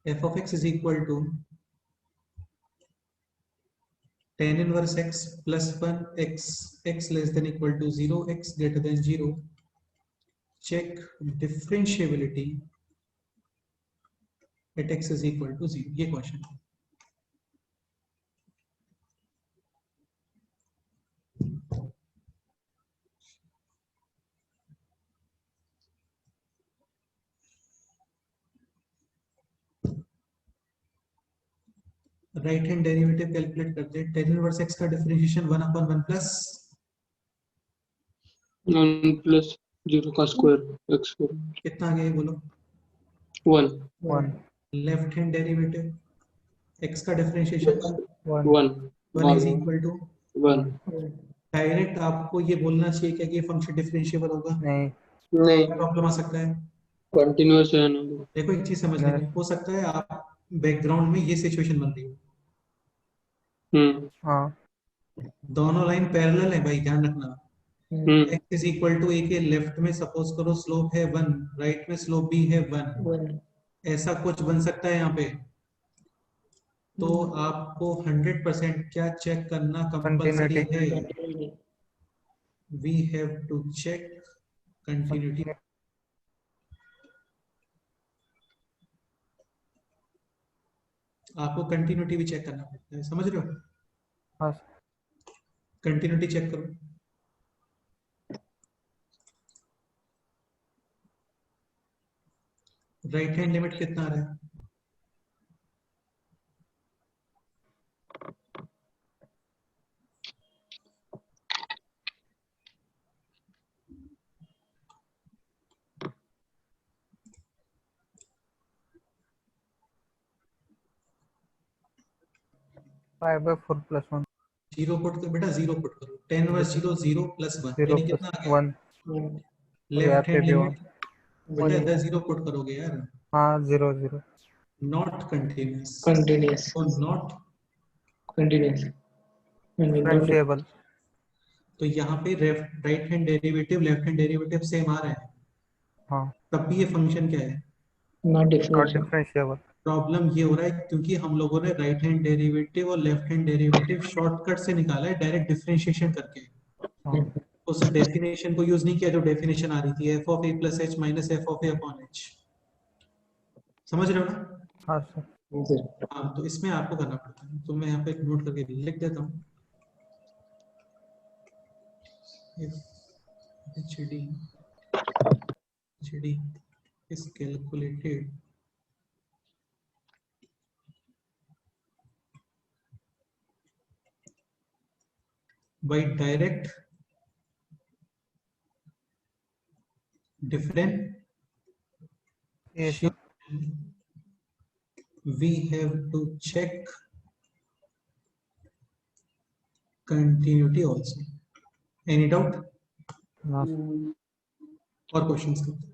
f of x is equal to tan inverse x plus 1 x, x less than equal to 0, x greater than 0, check differentiability at x is equal to 0, ये क्वेश्चन है। राइट हैंड डेरिवेटिव कैलकुलेट करते हैं, tan inverse x का differentiation 1 upon 1 plus 1 plus 0 का square x square, कितना आ गया ये बोलो? 1 1 लेफ्ट हैंड डेरिवेटिव x का differentiation 1 1 is equal to, 1 direct आपको ये बोलना चाहिए क्या कि ये फंक्शन डिफरेंशिएबल होगा? नहीं, नहीं, प्रॉब्लम आ सकता है। कंटिन्यूअस है ना, देखो एक चीज समझ लेना, हो सकता है आप बैकग्राउंड में ये सिचुएशन बन रही हो, हाँ, दोनों लाइन पैरेलल है भाई, ध्यान रखना। Hmm, x is equal to a के लेफ्ट में सपोज करो स्लोप है 1, राइट में स्लोप भी है 1, ऐसा कुछ बन सकता है यहाँ पे। तो आपको 100% क्या चेक करना कंपलसरी है? We have to check continuity. आपको कंटिन्यूटी भी चेक करना पड़ता है, समझ रहे हो? हाँ, कंटिन्यूटी चेक करो, राइट हैंड लिमिट कितना आ रहा है? Five by four plus 1 zero put करो बेटा, जीरो पुट करो, 10 वर्स 0 0 प्लस 1 0 यानी प्लस कितना आ गया? 1 लेफ्ट हैंड भी 1 लिमिट बेटा इधर जीरो पुट करोगे यार, हाँ, 0 0 नॉट कंटिन्यूअस, कंटिन्यूअस, तो नॉट, कंटिन्यूअस, डिफरेंशिएबल तो यहाँ पे right hand derivative left hand derivative same आ रहा है, हाँ, तब भी ये फंक्शन क्या है? Not not differentiable, differentiable problem ये हो रहा है क्योंकि हम लोगों ने राइट हैंड डेरिवेटिव और लेफ्ट हैंड डेरिवेटिव शॉर्टकट से निकाला है, डायरेक्ट डिफरेंशिएशन करके, हाँ, उस डेफिनेशन को यूज नहीं किया जो डेफिनेशन आ रही थी, F of A plus H minus F of A upon H, समझ रहे हो ना? हाँ सर, हाँ, तो इसमें आपको करना पड़ता है, तो मैं यहाँ पे नोट करके लिख देता हूँ, HD is calculated by direct differentiation. We have to check continuity also. Any doubt? हाँ, और क्वेश्चंस करते हैं।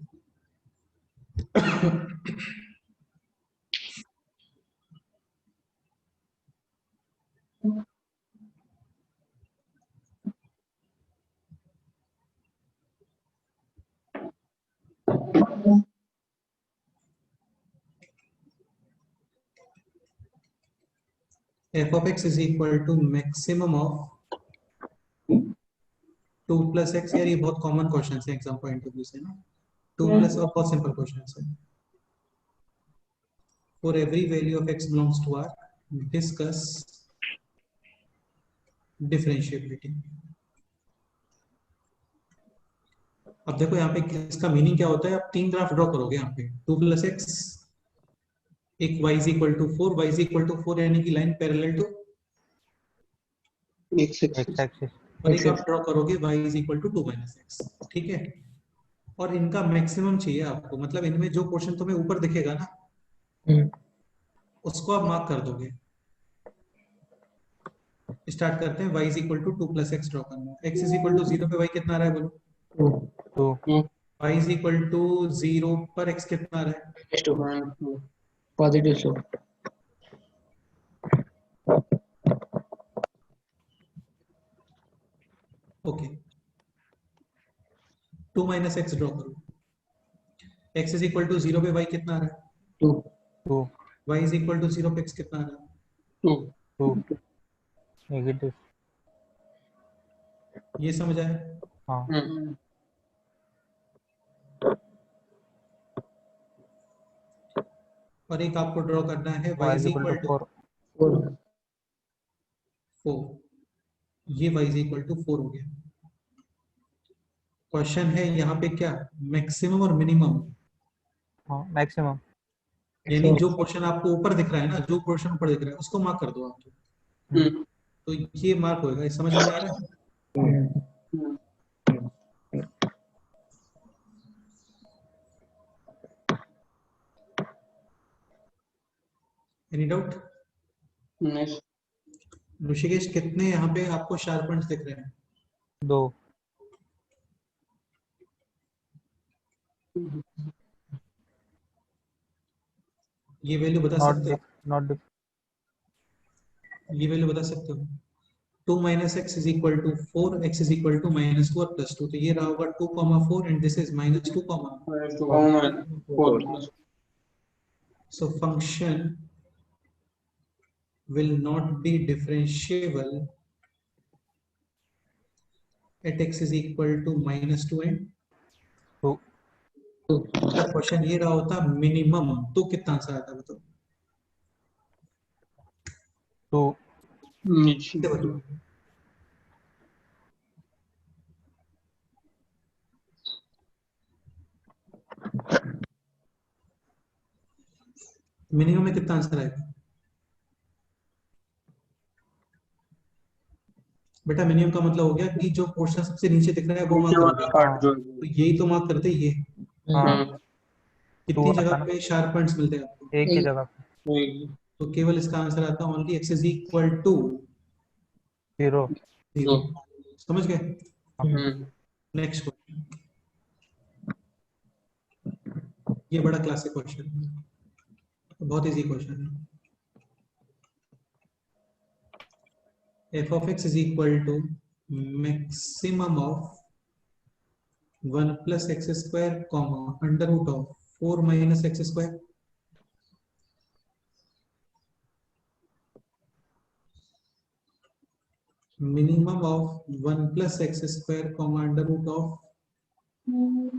f of x is equal to maximum of 2 plus x। यार ये बहुत कॉमन क्वेश्चन है एग्जाम पॉइंट ऑफ व्यू से ना। 2 प्लस और बहुत सिंपल क्वेश्चन है। For every value of x belongs to R, discuss differentiability। अब देखो यहाँ पे इसका मीनिंग क्या होता है। आप 3 ग्राफ ड्रॉ करोगे यहाँ पे 2 प्लस एक्स, एक y is equal to 4, y is equal to 4 यानी कि line parallel to x axis, और एक आप ड्रॉ करोगे y is equal to 2 minus x. ठीक है, और इनका मैक्सिमम चाहिए आपको, मतलब इनमें जो पोर्शन तुम्हें ऊपर दिखेगा ना उसको आप मार्क कर दोगे। स्टार्ट करते हैं। y is equal to 2 plus x draw करना है। x इज इक्वल टू 0 पे y कितना आ रहा है बोलो। 2 y इज इक्वल टू 0 पर x कितना आ रहा है। Positive slope. Okay, 2 minus x draw करो। x इज इक्वल टू 0 पे y कितना आ रहा है 2 y इज इक्वल टू 0 पे x कितना आ रहा है 2 नेगेटिव। ये समझ आया। हाँ और एक आपको ड्रॉ करना है y y is is equal equal to to 4 4। ये y इज इक्वल टू 4 हो गया। क्वेश्चन है यहाँ पे क्या, मैक्सिमम और मिनिमम। हाँ मैक्सिमम। यानी जो पोर्शन आपको ऊपर दिख रहा है ना, जो पोर्शन ऊपर दिख रहा है उसको मार्क कर दो आप। तो ये मार्क होएगा। ये समझ में आ रहा है। Any doubt. नहीं, ऋषिकेश कितने यहाँ पे आपको शार्प पॉइंट्स दिख रहे हैं 2 ये वैल्यू बता सकते हो। नॉट ये वैल्यू बता सकते हो। 2 minus x is equal to 4, x is equal to minus 2 और प्लस 2। तो ये रहा होगा 2,4 and this is minus 2, so function will not be differentiable at x is equal to minus 2 and 2 अगर क्वेश्चन ये रहा होता मिनिमम तो कितना आंसर आता बताओ। 2 मिनिमम में कितना आंसर आएगा बेटा। मिनिमम का मतलब हो गया कि जो पोर्शन सबसे नीचे दिख रहा है वो मार्क करोगे। तो यही तो मार्क करते ये। हाँ कितनी 2 जगह आता ना पे शार्प पॉइंट्स मिलते हैं आपको। एक ही जगह पे। तो केवल इसका आंसर आता है only x is equal to 0 0। समझ गए। नेक्स्ट क्वेश्चन, ये बड़ा क्लासिक क्वेश्चन है, बहुत इजी क्वेश्चन है। f of x is equal to maximum of 1 plus x square comma under root of 4 minus x square। minimum of 1 plus x square comma under root of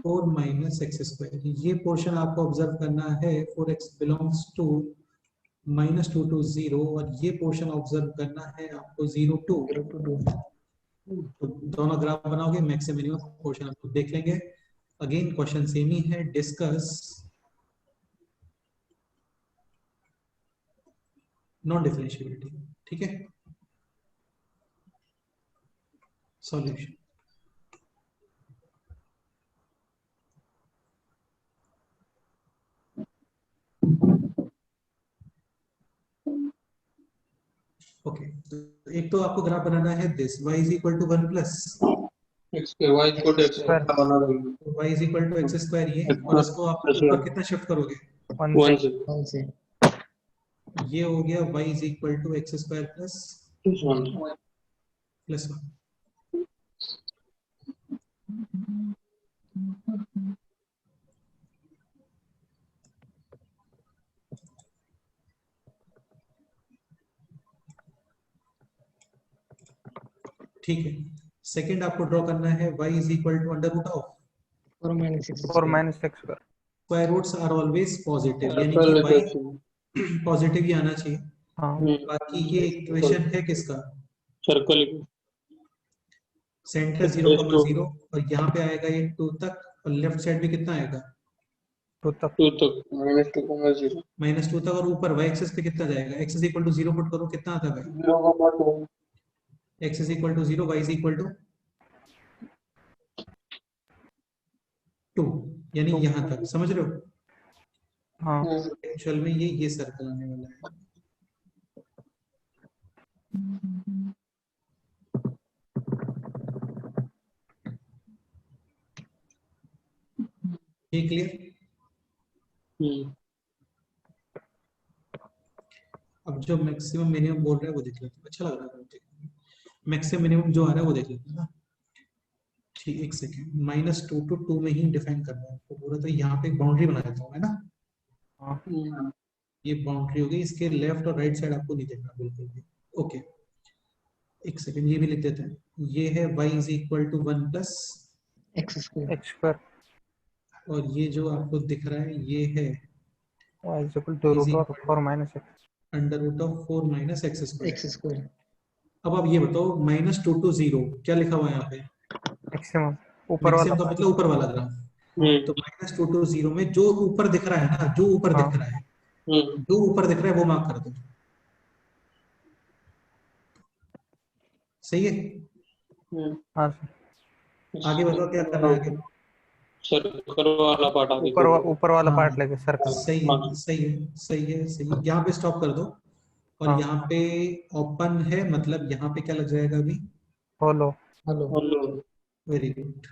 4 minus x square। ये portion आपको observe करना है। 4x belongs to minus 2 to 0 और ये portion observe करना है आपको 0 to 2। तो दोनों ग्राफ बनाओगे, मैक्सिमम मिनिमम पोर्शन आपको देख लेंगे। अगेन क्वेश्चन सेम ही है। Discuss non differentiability. ठीक है, सॉल्यूशन। ओके, तो एक तो आपको ग्राफ बनाना है this y is equal to 1 plus x square, y equal to x square बना देंगे। y is equal to x square ये, और इसको आप ऊपर कितना शिफ्ट करोगे 1 से ये हो गया y is equal to x square plus 1। ठीक है। सेकंड आपको ड्रॉ करना है y is equal to under root of 4 minus x 4 square. minus x square. Square roots are always positive, यानी सर्कल कि है y तो पॉजिटिव ही आना चाहिए। हाँ बाकी ये इक्वेशन है किसका, सर्कल सेंटर 0,0 और यहाँ पे आएगा ये 2 तक, और लेफ्ट साइड भी कितना आएगा 2 तक, 2 तक -2,0 -2 तक, और ऊपर y एक्सिस पे कितना जाएगा, x is equal to 0 put करो, कितना आता है भाई, 0,2 x is equal to 0, y is equal to 2, यानी यहाँ तक, समझ रहे हो। हाँ एक्चुअल में ये सर्कल आने वाला है। ये क्लियर। अब जो मैक्सिमम मिनिमम बोल रहा है वो देख लेते हैं, अच्छा लग रहा है। मैक्सिमम मिनिमम जो आ रहा है वो देख लेते हैं ना। ठीक, एक सेकेंड, -2 to 2 में ही डिफाइन करना है तो पूरा, तो यहाँ पे एक बाउंड्री बना देता हूँ है ना। हाँ ये बाउंड्री होगी, इसके लेफ्ट और राइट साइड आपको नहीं देखना बिल्कुल भी। ओके, एक सेकेंड, ये भी लिख देते हैं। ये है y is equal to 1 plus X square. x square, और ये जो आपको दिख रहा है ये है y is equal to root of 4 minus x. Under root of 4 minus x square. X square. अब आप ये बताओ -2 to 0 क्या लिखा हुआ है यहाँ पे, मैक्सिमम ऊपर वाला मैक्सिमम का मतलब ऊपर वाला ग्राफ। तो -2 to 0 में जो ऊपर दिख रहा है ना, जो ऊपर हाँ। दिख रहा है, जो ऊपर दिख रहा है वो मार्क कर दो, सही है। हाँ आगे बताओ क्या करना है आगे। सर्कल वाला पार्ट आगे ऊपर वाला हाँ, पार्ट लेके सर्कल। सही है सही है सही है सही है। यहाँ पे स्टॉप कर दो, और हाँ। यहाँ पे ओपन है, मतलब यहाँ पे क्या लग जाएगा अभी, होलो। Hello. Very good.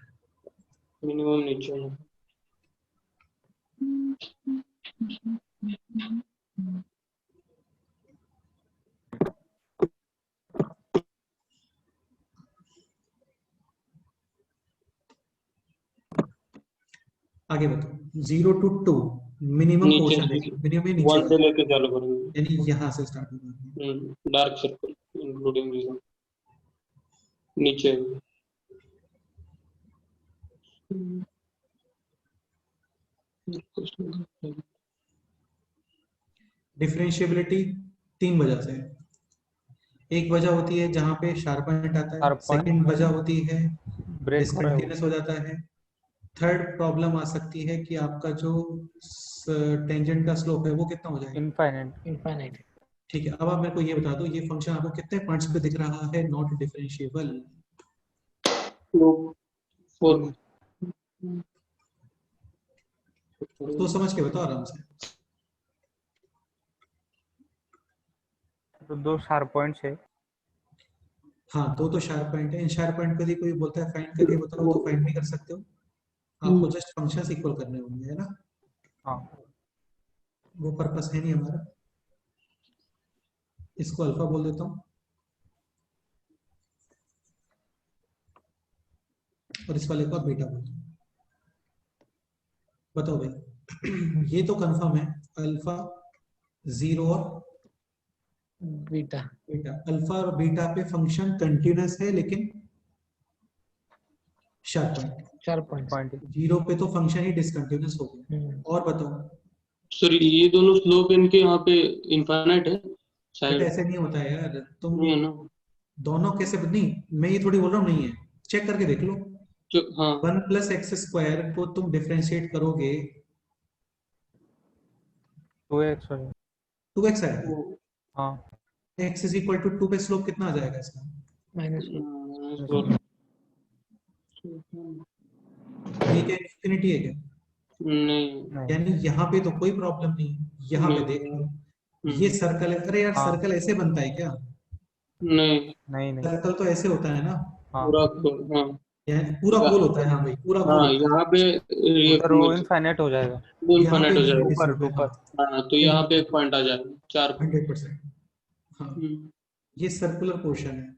मिनिमम नीचे आगे बताओ 0 to 2 मिनिमम नीचे पोर्शन है, मिनिमम नीचे 1 से लेके चालू करेंगे, यानी यहाँ से स्टार्ट होगा। डार्क सर्कल इंक्लूडिंग रीजन नीचे डिफरेंशिएबिलिटी 3 वजह से है। एक वजह होती है जहाँ पे शार्प पॉइंट आता है, Sharp point। सेकंड वजह होती है ब्रेक हो रहा है वो। डिसकंटिन्यूअस हो जाता है, थर्ड प्रॉब्लम आ सकती है कि आपका जो टेंजेंट का स्लोप है वो कितना हो जाएगा, इनफाइनाइट। Infinite. ठीक है। अब आप मेरे को ये बता दो, ये फंक्शन आपको कितने पॉइंट्स पे दिख रहा है नॉट डिफरेंशिएबल, तो समझ के बताओ आराम से। तो 2 शार्प पॉइंट्स है। हाँ, दो तो शार्प पॉइंट है। इन शार्प पॉइंट को यदि कोई बोलता है फाइंड करके बताओ तो फाइंड भी कर सकते हो, आपको जस्ट फंक्शंस इक्वल करने होंगे, है ना। हाँ वो पर्पस है नहीं हमारा। इसको अल्फा बोल देता हूँ और इस वाले को आप बीटा बोल दो। बताओ भाई, ये तो कंफर्म है, अल्फा 0 और Beta. बीटा। अल्फा और बीटा पे फंक्शन कंटिन्यूअस है लेकिन sharp point, Sharp points. Point. 0 पे तो फंक्शन ही डिसकंटिन्यूअस हो गया। और बताओ, सर ये दोनों स्लोप इनके यहाँ पे इनफाइनाइट है शायद, बेटा ऐसे नहीं होता है यार, तुम नहीं है ना। दोनों कैसे, नहीं मैं ये थोड़ी बोल रहा हूँ नहीं है, चेक करके देख लो। हाँ 1 प्लस एक्स स्क्वायर को तुम डिफरेंशिएट करोगे 2x हो जाएगा। 2x आएगा, हाँ x इज इक्वल टू 2 पे स्लोप कितना आ जाएगा इसका, -1. ये क्या इंफिनिटी है क्या, नहीं यानी यहाँ पे तो कोई प्रॉब्लम नहीं है। यहाँ पे देख लो, ये सर्कल है, अरे यार हाँ। सर्कल ऐसे बनता है क्या, नहीं सर्कल तो ऐसे होता है ना, हाँ। पूरा हाँ यानी पूरा गोल होता है। हाँ भाई, पूरा गोल हाँ होता है। यहाँ पे ये उधर वो इनफाइनाइट हो जाएगा। वो यहाँ पे इनफाइनाइट हो जाएगा infinity ऊपर slope है, ऊपर। हाँ, तो यहाँ पे एक पॉइंट आ जाएगा 4 100%। हाँ, ये सर्कुलर पोर्शन है।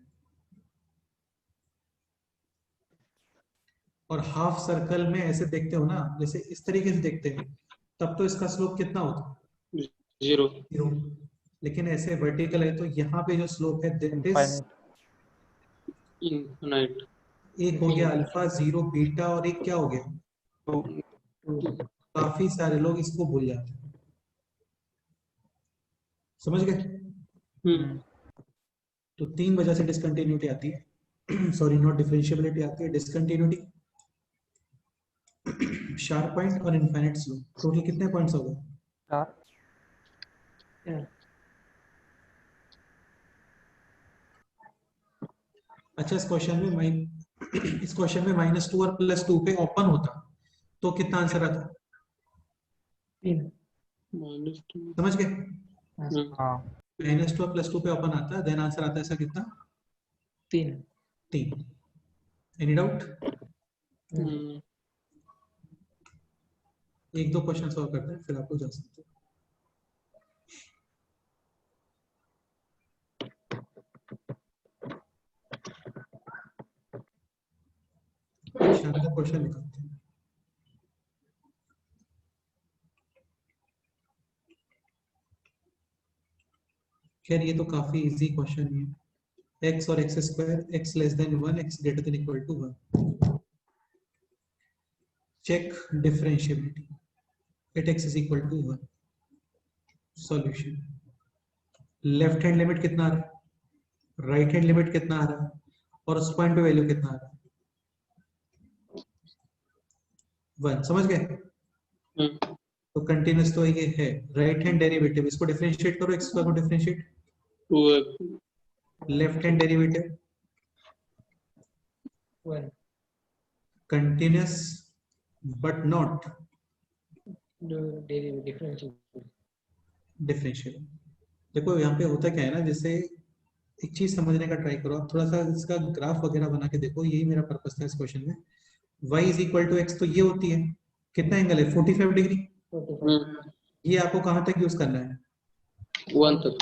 और हाफ सर्कल में ऐसे देखते हो ना, जैसे इस तरीके से देखते हैं, तब तो इसका स्लोप कितना होता है 0 0, लेकिन ऐसे वर्टिकल है तो यहाँ पे जो स्लोप है दैट इज इनफाइनाइट। इनफाइनाइट। एक हो गया अल्फा, 0 बीटा, और एक क्या हो गया? 2 काफी सारे लोग इसको भूल जाते हैं, समझ गए? तो 3 वजह से डिसकंटिन्यूटी आती है सॉरी नॉट डिफरेंशिएबिलिटी आती है, डिसकंटिन्यूटी, शार्प पॉइंट और इनफाइनाइट स्लो। टोटल कितने पॉइंट्स हो गए? 4। अच्छा, इस क्वेश्चन में -2 और +2 पे ओपन होता तो कितना आंसर आता? 3 -2। समझ गए? हाँ -2 और +2 पे ओपन आता, देन आंसर आता है ऐसा कितना? 3 3। Any doubt? एक दो क्वेश्चन सॉल्व करते हैं फिर आप लोग जा सकते हो। शानदार क्वेश्चन निकालते हैं। खैर ये तो काफी इजी क्वेश्चन है। x और x square, x less than 1, x greater than equal to 1। Check differentiability at x is equal to 1। Solution, left hand limit कितना आ रहा है, राइट हैंड लिमिट कितना आ रहा है, और उस पॉइंट पे वैल्यू कितना आ रहा है? 1। समझ गए? तो कंटिन्यूअस तो ये है। राइट हैंड डेरिवेटिव, इसको डिफरेंशिएट करो, x स्क्वायर को differentiate. 2x। Left hand derivative 1 continuous but not differentiable. देखो यहाँ पे होता क्या है ना, जैसे एक चीज समझने का ट्राई करो आप, थोड़ा सा इसका ग्राफ वगैरह बना के देखो, यही मेरा पर्पस था इस क्वेश्चन में। y is equal to x, तो ये होती है कितना एंगल है? 45 डिग्री। 45 ये आपको कहाँ तक यूज करना है? 1 तक।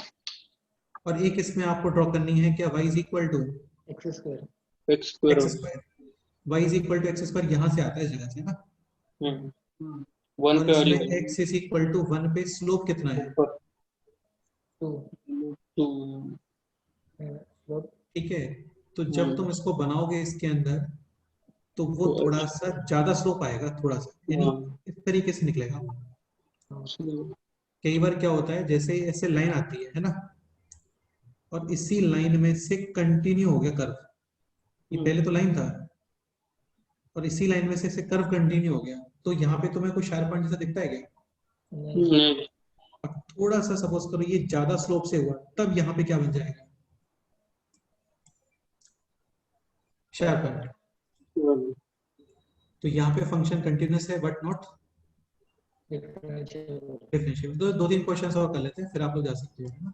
और एक इसमें आपको ड्रॉ करनी है क्या? y is equal to x square x square. X square. y is equal to x square यहाँ से आता है, इस जगह से ना। 1 और पे इसमें वाली x इज इक्वल टू 1 पे स्लोप कितना है? 2 ठीक है, तो जब तुम इसको बनाओगे इसके अंदर, तो वो तो थोड़ा सा ज्यादा स्लोप आएगा, थोड़ा सा, यानी इस तरीके से निकलेगा। कई बार क्या होता है, जैसे ऐसे लाइन आती है ना, और इसी लाइन में से कंटिन्यू हो गया कर्व, ये पहले तो लाइन था और इसी लाइन में से ऐसे कर्व कंटिन्यू हो गया, तो यहाँ पे तुम्हें कोई शार्प पॉइंट जैसा दिखता है क्या? नहीं। और थोड़ा सा सपोज करो ये ज्यादा स्लोप से हुआ, तब यहाँ पे क्या बन जाएगा? Sharp point. तो यहाँ पे फंक्शन कंटिन्यूअस है बट नॉट डिफरेंशिएबल। तो 2-3 क्वेश्चन और कर लेते हैं फिर आप लोग जा सकते हो ना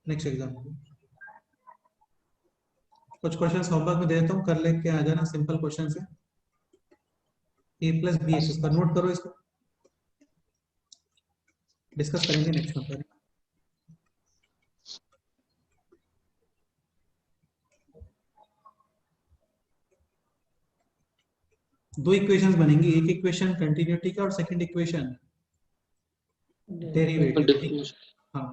नेक्स्ट एग्जाम्पल। कुछ क्वेश्चन होमवर्क में दे देता हूँ, कर लेके आ जाना, सिंपल क्वेश्चन है। a plus b x square, note करो इसको, डिस्कस करेंगे नेक्स्ट में। दो इक्वेशंस बनेंगी, एक इक्वेशन कंटिन्यूटी का और सेकंड इक्वेशन डेरिवेटिव। हाँ,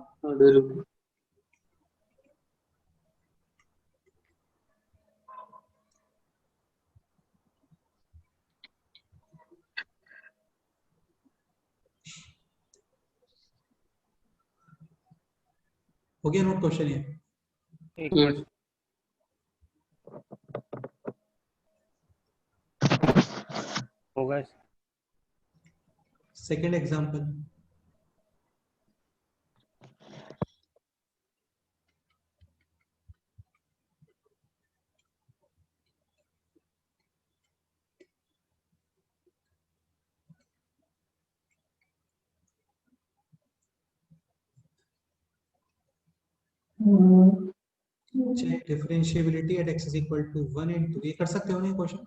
हो गया नोट क्वेश्चन ये? एक मिनट होगा। Second example, check differentiability at x is equal to 1 into, ये कर सकते हो ना ये क्वेश्चन?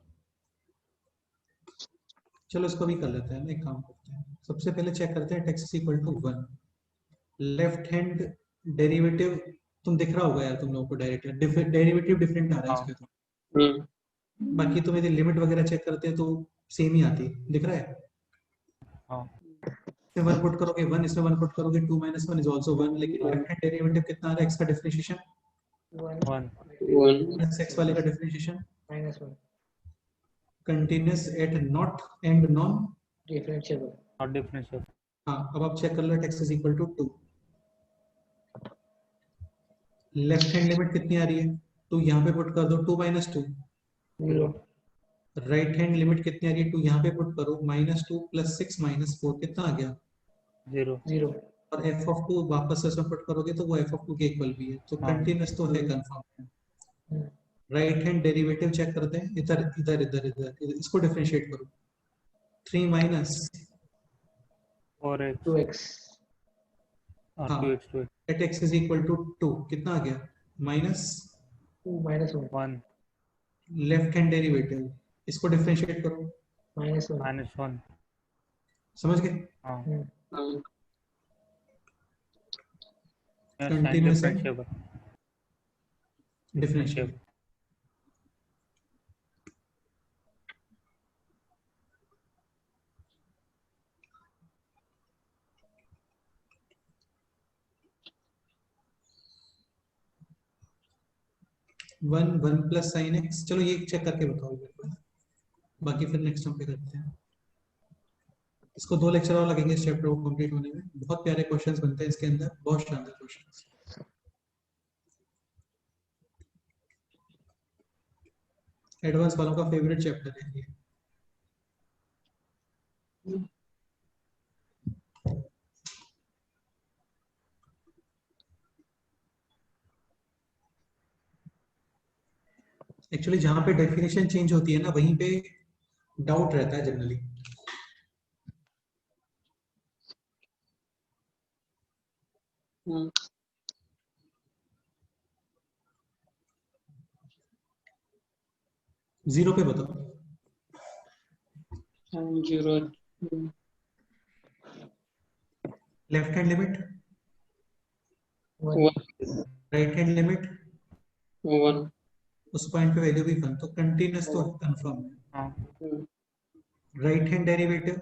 चलो इसको भी कर लेते हैं ना, एक काम करते हैं, सबसे पहले चेक करते हैं x is equal to 1। Left hand derivative तुम दिख रहा होगा यार तुम लोगों को, डेरिवेटिव डिफरेंट आ रहा है इसके तो। बाकी तुम यदि लिमिट वगैरह चेक करते हैं तो सेम ही आती है, दिख रहा है? हाँ। इसमें 1 पुट करोगे 1, इसमें 1 पुट करोगे 2 - 1 इज आल्सो 1, लेकिन लेफ्ट हैंड डेरिवेटिव कितना आ रहा है x का डिफरेंशिएशन? 1 1 1 x वाले का differentiation -1 continuous at not and non differentiable not differentiable हाँ अब आप चेक कर लो x is equal to 2 left hand limit कितनी आ रही है तो यहाँ पे पुट कर दो 2 - 2 0 राइट हैंड लिमिट कितनी आ रही है तो यहाँ पे पुट करो -2 + 6 - 4 कितना आ गया 0 0 और f(2) वापस से इसमें पुट करोगे तो वो f(2) के इक्वल भी है तो हाँ। कंटिन्यूअस तो है confirm right hand derivative check करते हैं इधर इधर इधर इधर इसको डिफरेंशिएट करो 3 - 4x 2x और हाँ 2x 2x at x is equal to 2 कितना आ गया माइनस 2 -1 1 लेफ्ट हैंड डेरिवेटिव इसको डिफरेंशिएट करो -1 -1 समझ गए हाँ साइन कंटिन्यूअस है डिफरेंशिएबल डिफरेंशिएट 1 1 + sin x चलो ये चेक करके बताओ मेरे को बाकी फिर नेक्स्ट हम पे करते हैं इसको 2 लेक्चर और लगेंगे इस चैप्टर को कंप्लीट होने में बहुत प्यारे क्वेश्चंस बनते हैं इसके अंदर बहुत शानदार क्वेश्चंस एडवांस वालों का फेवरेट चैप्टर है ये एक्चुअली जहां पे डेफिनेशन चेंज होती है ना वहीं पे डाउट रहता है जनरली जीरो पे बताओ 0 left hand limit 1 right hand limit 1 उस पॉइंट पे वैल्यू भी 1 तो कंटीन्यूअस तो कंफर्म है हाँ राइट हैंड डेरिवेटिव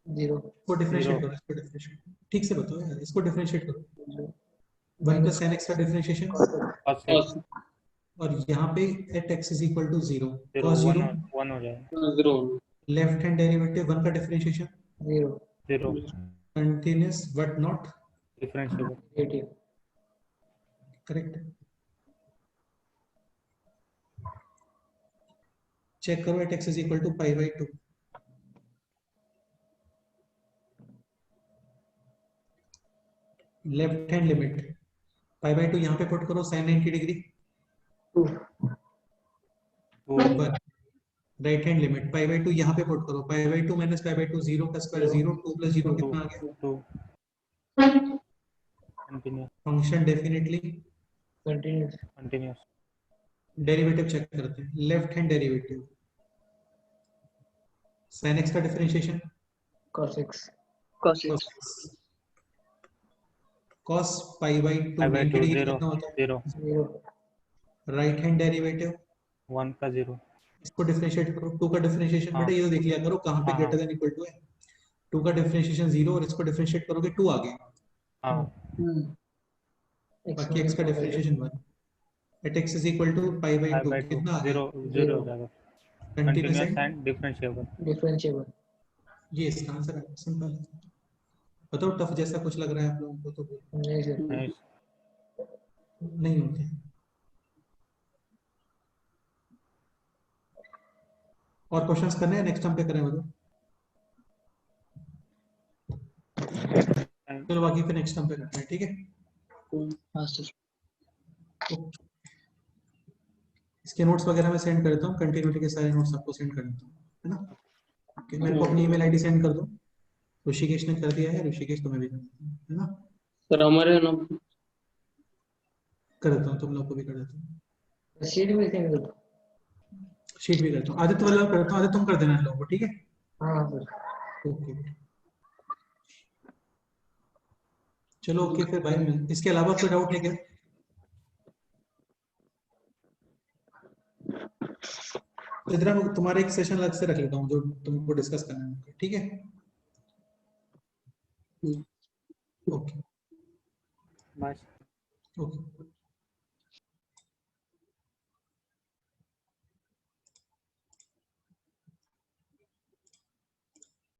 0 को डिफरेंशिएट Zero. करो इसको डिफरेंशिएट ठीक से बताओ यार इसको डिफरेंशिएट करो 1 + sin x का डिफरेंशिएशन cos cos x और यहाँ पे at x is equal to 0 0 cos 0 1 हो जाएगा 0 लेफ्ट हैंड डेरिवेटिव 1 का differentiation 0 0 continuous but not differentiable negative correct check करो at x is equal to π/2 left hand limit π/2 यहाँ पे पुट करो sin 90 degree 2 2 right hand limit π/2 यहाँ पे put करो π/2 - π/2 0 का स्क्वायर 0 2 + 0 कितना आ गया 2 continuous function definitely continuous derivative check करते हैं left hand derivative sin x का differentiation cos x cos π/2 90 degree कितना होता है 0 0 राइट हैंड डेरिवेटिव 1 का 0 इसको डिफरेंशिएट करो 2 का डिफरेंशिएशन हाँ। बेटा ये तो देख लिया करो कहां पे हाँ, ग्रेटर देन इक्वल टू है 2 का डिफरेंशिएशन 0 और इसको डिफरेंशिएट करोगे 2 आ गया हाँ बाकी x का differentiation 1 at x is equal to π/2 कितना आ 0 गया 0 हो जाएगा continuous continuous and and differentiable differentiable ये इसका आंसर है सिंपल बताओ टफ जैसा कुछ लग रहा है आप लोगों को तो नहीं सर नाइस नहीं होते और क्वेश्चंस करने हैं नेक्स्ट टाइम पे करें वो चलो बाकी फिर नेक्स्ट टाइम पे करते हैं ठीक है हाँ सर इसके नोट्स वगैरह मैं सेंड कर देता हूँ कंटिन्यूटी के सारे नोट्स आपको सेंड कर देता हूँ है ना ओके मेरे को अपनी ईमेल आईडी सेंड कर दो ऋषिकेश ने कर दिया है ऋषिकेश तुम्हें भी कर देता हूँ है ना सर हमारे ना कर देता हूँ तुम लोग को भी कर देता हूँ शीट भी सेंड कर दो शीट भी करता हूँ आदित्य वाला करता हूँ आदित्य तुम कर देना इन लोगों को ठीक है हाँ सर ओके चलो ओके फिर भाई इसके अलावा कोई डाउट है क्या तो इधर मैं तुम्हारा एक सेशन अलग से रख लेता हूँ जो तुमको डिस्कस करना है ठीक है ओके बस ओके